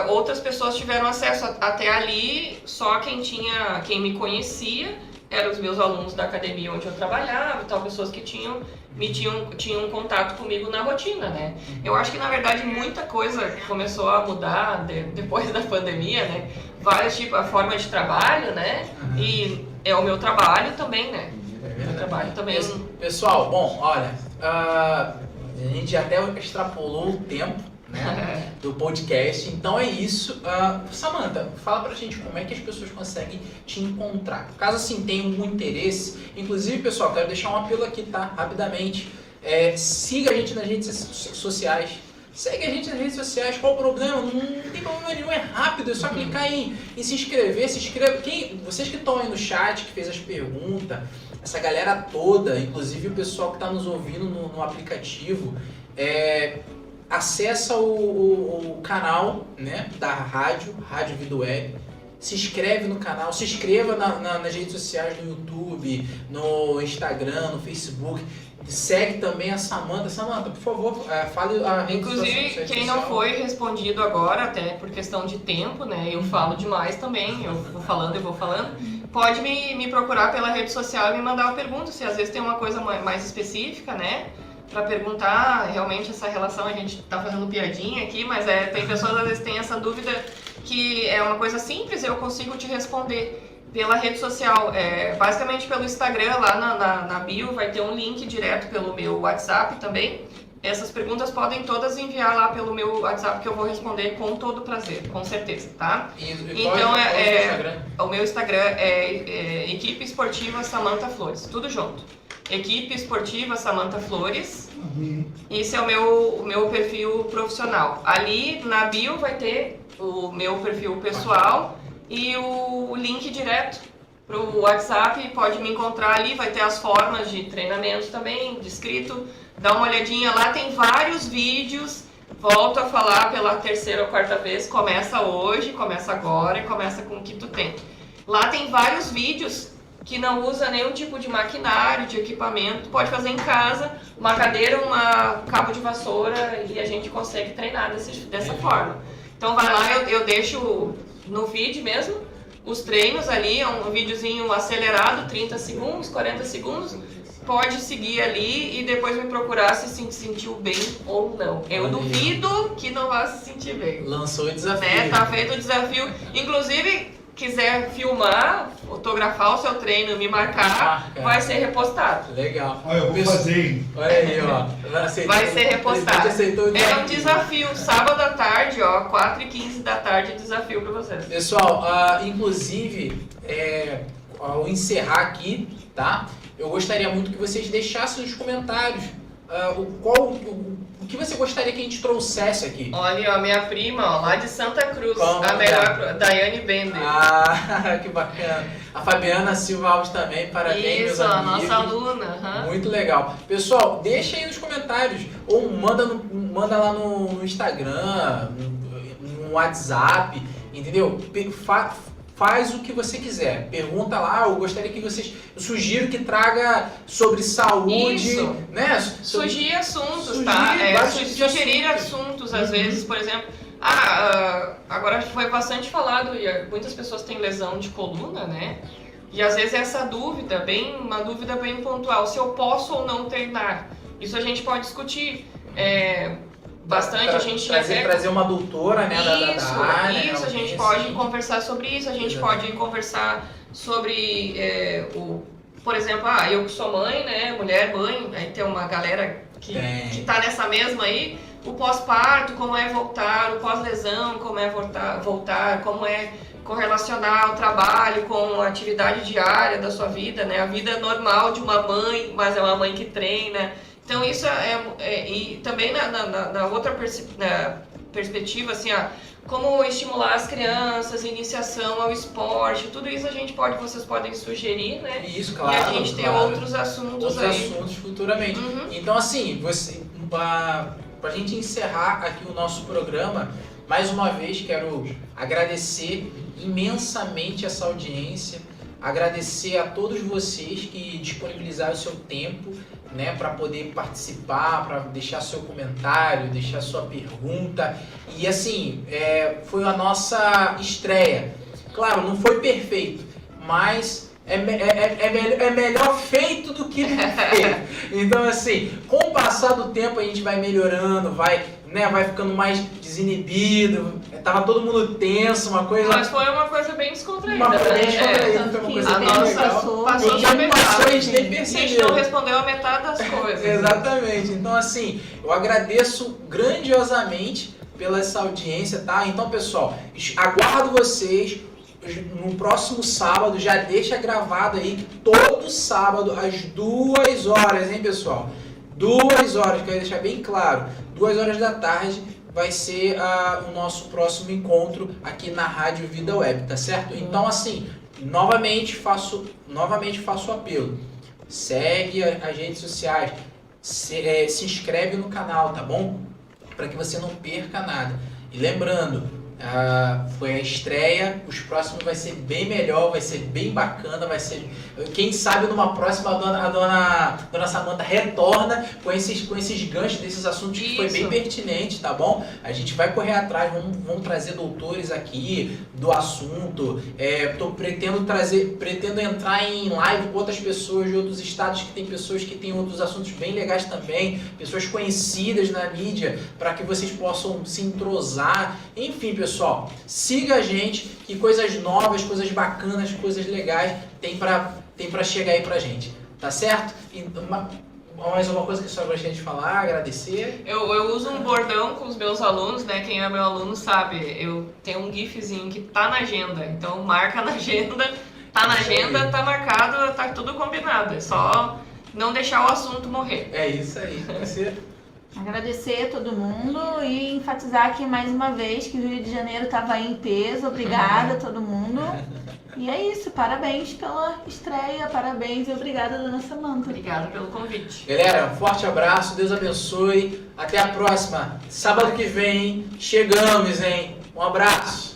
B: outras pessoas tiveram acesso. Até ali, só quem me conhecia eram os meus alunos da academia onde eu trabalhava e tal, pessoas que tinham contato comigo na rotina, né? Eu acho que, na verdade, muita coisa começou a mudar depois da pandemia, né? Vários tipos, a forma de trabalho, né? E é o meu trabalho também, né? Meu trabalho também.
A: Pessoal, bom, olha, a gente até extrapolou o tempo, né, do podcast, então é isso. Samantha, fala pra gente como é que as pessoas conseguem te encontrar. Caso assim tenham algum interesse, inclusive, pessoal, quero deixar um apelo aqui, tá? Rapidamente. Siga a gente nas redes sociais. Segue a gente nas redes sociais, qual o problema? Não tem problema nenhum, é rápido, é só clicar em se inscrever, vocês que estão aí no chat, que fez as perguntas, essa galera toda, inclusive o pessoal que está nos ouvindo no aplicativo, acessa o canal, né, da Rádio Vida Web, se inscreve no canal, se inscreva nas redes sociais, no YouTube, no Instagram, no Facebook. Segue também a Samantha. Samantha, por favor, fale a rede social.
B: Inclusive, quem não foi respondido agora, até por questão de tempo, né? Eu falo demais também, eu vou falando. Pode me procurar pela rede social e me mandar uma pergunta, se às vezes tem uma coisa mais específica, né? Pra perguntar realmente essa relação, a gente tá fazendo piadinha aqui, mas tem pessoas às vezes têm essa dúvida que é uma coisa simples, eu consigo te responder pela rede social, basicamente pelo Instagram, lá na bio vai ter um link direto pelo meu WhatsApp também. Essas perguntas podem todas enviar lá pelo meu WhatsApp que eu vou responder com todo prazer, com certeza, tá? Então o meu Instagram é Equipe Esportiva Samantha Flores, tudo junto. Equipe Esportiva Samantha Flores. Esse é o meu perfil profissional. Ali na bio vai ter o meu perfil pessoal e o link direto para o WhatsApp, pode me encontrar ali, vai ter as formas de treinamento também, descrito, dá uma olhadinha lá, tem vários vídeos, volto a falar pela terceira ou quarta vez, começa hoje, começa agora e começa com o que tu tem. Lá tem vários vídeos que não usa nenhum tipo de maquinário, de equipamento, pode fazer em casa, uma cadeira, cabo de vassoura e a gente consegue treinar dessa forma. Então vai lá, eu deixo no vídeo mesmo, os treinos ali, é um videozinho acelerado, 30 segundos, 40 segundos, pode seguir ali e depois me procurar se sentiu bem ou não. Eu duvido que não vá se sentir bem.
A: Lançou o desafio.
B: Né? Tá feito o desafio. Inclusive, quiser filmar, fotografar o seu treino, me marcar, vai ser repostado.
D: Legal. Eu vou fazer.
A: Olha aí, ó.
B: Vai ser repostado. É um desafio. Sábado à tarde, ó, 4h15 da tarde, desafio pra vocês.
A: Pessoal, inclusive, ao encerrar aqui, tá? Eu gostaria muito que vocês deixassem nos comentários o que você gostaria que a gente trouxesse aqui.
B: Olha, a minha prima, ó, lá de Santa Cruz, a melhor, Daiane Bender.
A: Ah, que bacana. A Fabiana Silva Alves também, parabéns, meus amigos.
B: Isso, a nossa aluna.
A: Muito legal. Pessoal, deixa aí nos comentários, ou manda lá no Instagram, no WhatsApp, entendeu? Faz o que você quiser. Pergunta lá, eu gostaria que vocês... Eu sugiro que traga sobre saúde,
B: isso,
A: né?
B: Sugerir assuntos, tá? Sugerir assuntos, às vezes, por exemplo... agora foi bastante falado, e muitas pessoas têm lesão de coluna, né? E às vezes essa dúvida, uma dúvida bem pontual, se eu posso ou não treinar. Isso a gente pode discutir. Bastante, a gente
A: trazer uma doutora, né, da área.
B: Isso, a gente pode conversar sobre isso, a gente pode conversar sobre, por exemplo, eu que sou mãe, né, mulher, mãe, aí tem uma galera que tá nessa mesma aí, o pós-parto, como é voltar, o pós-lesão, como é voltar, como é correlacionar o trabalho com a atividade diária da sua vida, né, a vida normal de uma mãe, mas é uma mãe que treina. Então isso e também na outra perspectiva, assim, como estimular as crianças, iniciação ao esporte, tudo isso vocês podem sugerir, né?
A: Isso, claro.
B: E a gente tem outros assuntos aí.
A: Outros assuntos futuramente. Então, assim, pra gente encerrar aqui o nosso programa, mais uma vez quero agradecer imensamente essa audiência, agradecer a todos vocês que disponibilizaram o seu tempo, né, para poder participar, para deixar seu comentário, deixar sua pergunta. E assim, foi a nossa estreia. Claro, não foi perfeito, mas é melhor feito do que feito. Então assim, com o passar do tempo a gente vai melhorando, vai ficando mais desinibido. Tava todo mundo tenso, uma coisa...
B: Mas foi uma coisa bem descontraída.
A: Uma coisa bem descontraída,
C: tanto que
B: A nossa passou
A: a gente nem
B: A gente
A: percebeu.
B: não respondeu a metade das coisas.
A: Exatamente. Então, assim, eu agradeço grandiosamente pela essa audiência, tá? Então, pessoal, aguardo vocês no próximo sábado. Já deixa gravado aí, todo sábado, às 2 horas, hein, pessoal? 2 horas, quero deixar bem claro. 2 horas da tarde vai ser o nosso próximo encontro aqui na Rádio Vida Web, tá certo? Então, assim, novamente faço o apelo. Segue as redes sociais, se inscreve no canal, tá bom? Para que você não perca nada. E lembrando, foi a estreia, os próximos vai ser bem melhor, vai ser bem bacana, vai ser... Quem sabe numa próxima a dona Samanta retorna com esses ganchos desses assuntos que foi bem pertinente, tá bom? A gente vai correr atrás, vamos trazer doutores aqui do assunto. Pretendo entrar em live com outras pessoas de outros estados, que tem pessoas que têm outros assuntos bem legais também, pessoas conhecidas na mídia, para que vocês possam se entrosar. Enfim, pessoal, siga a gente, que coisas novas, coisas bacanas, coisas legais tem pra chegar aí pra gente, tá certo? Mais uma coisa que a senhora gostaria de falar, agradecer?
B: Eu uso um bordão com os meus alunos, né? Quem é meu aluno sabe, eu tenho um gifzinho que tá na agenda, então marca na agenda, tá na agenda, tá marcado, tá tudo combinado, é só não deixar o assunto morrer.
A: É isso aí, você...
C: Agradecer a todo mundo e enfatizar aqui mais uma vez que o Rio de Janeiro estava aí em peso. Obrigada a todo mundo. E é isso, parabéns pela estreia, parabéns e obrigada, dona Samanta.
B: Obrigada pelo convite.
A: Galera, um forte abraço, Deus abençoe. Até a próxima. Sábado que vem, chegamos, hein? Um abraço.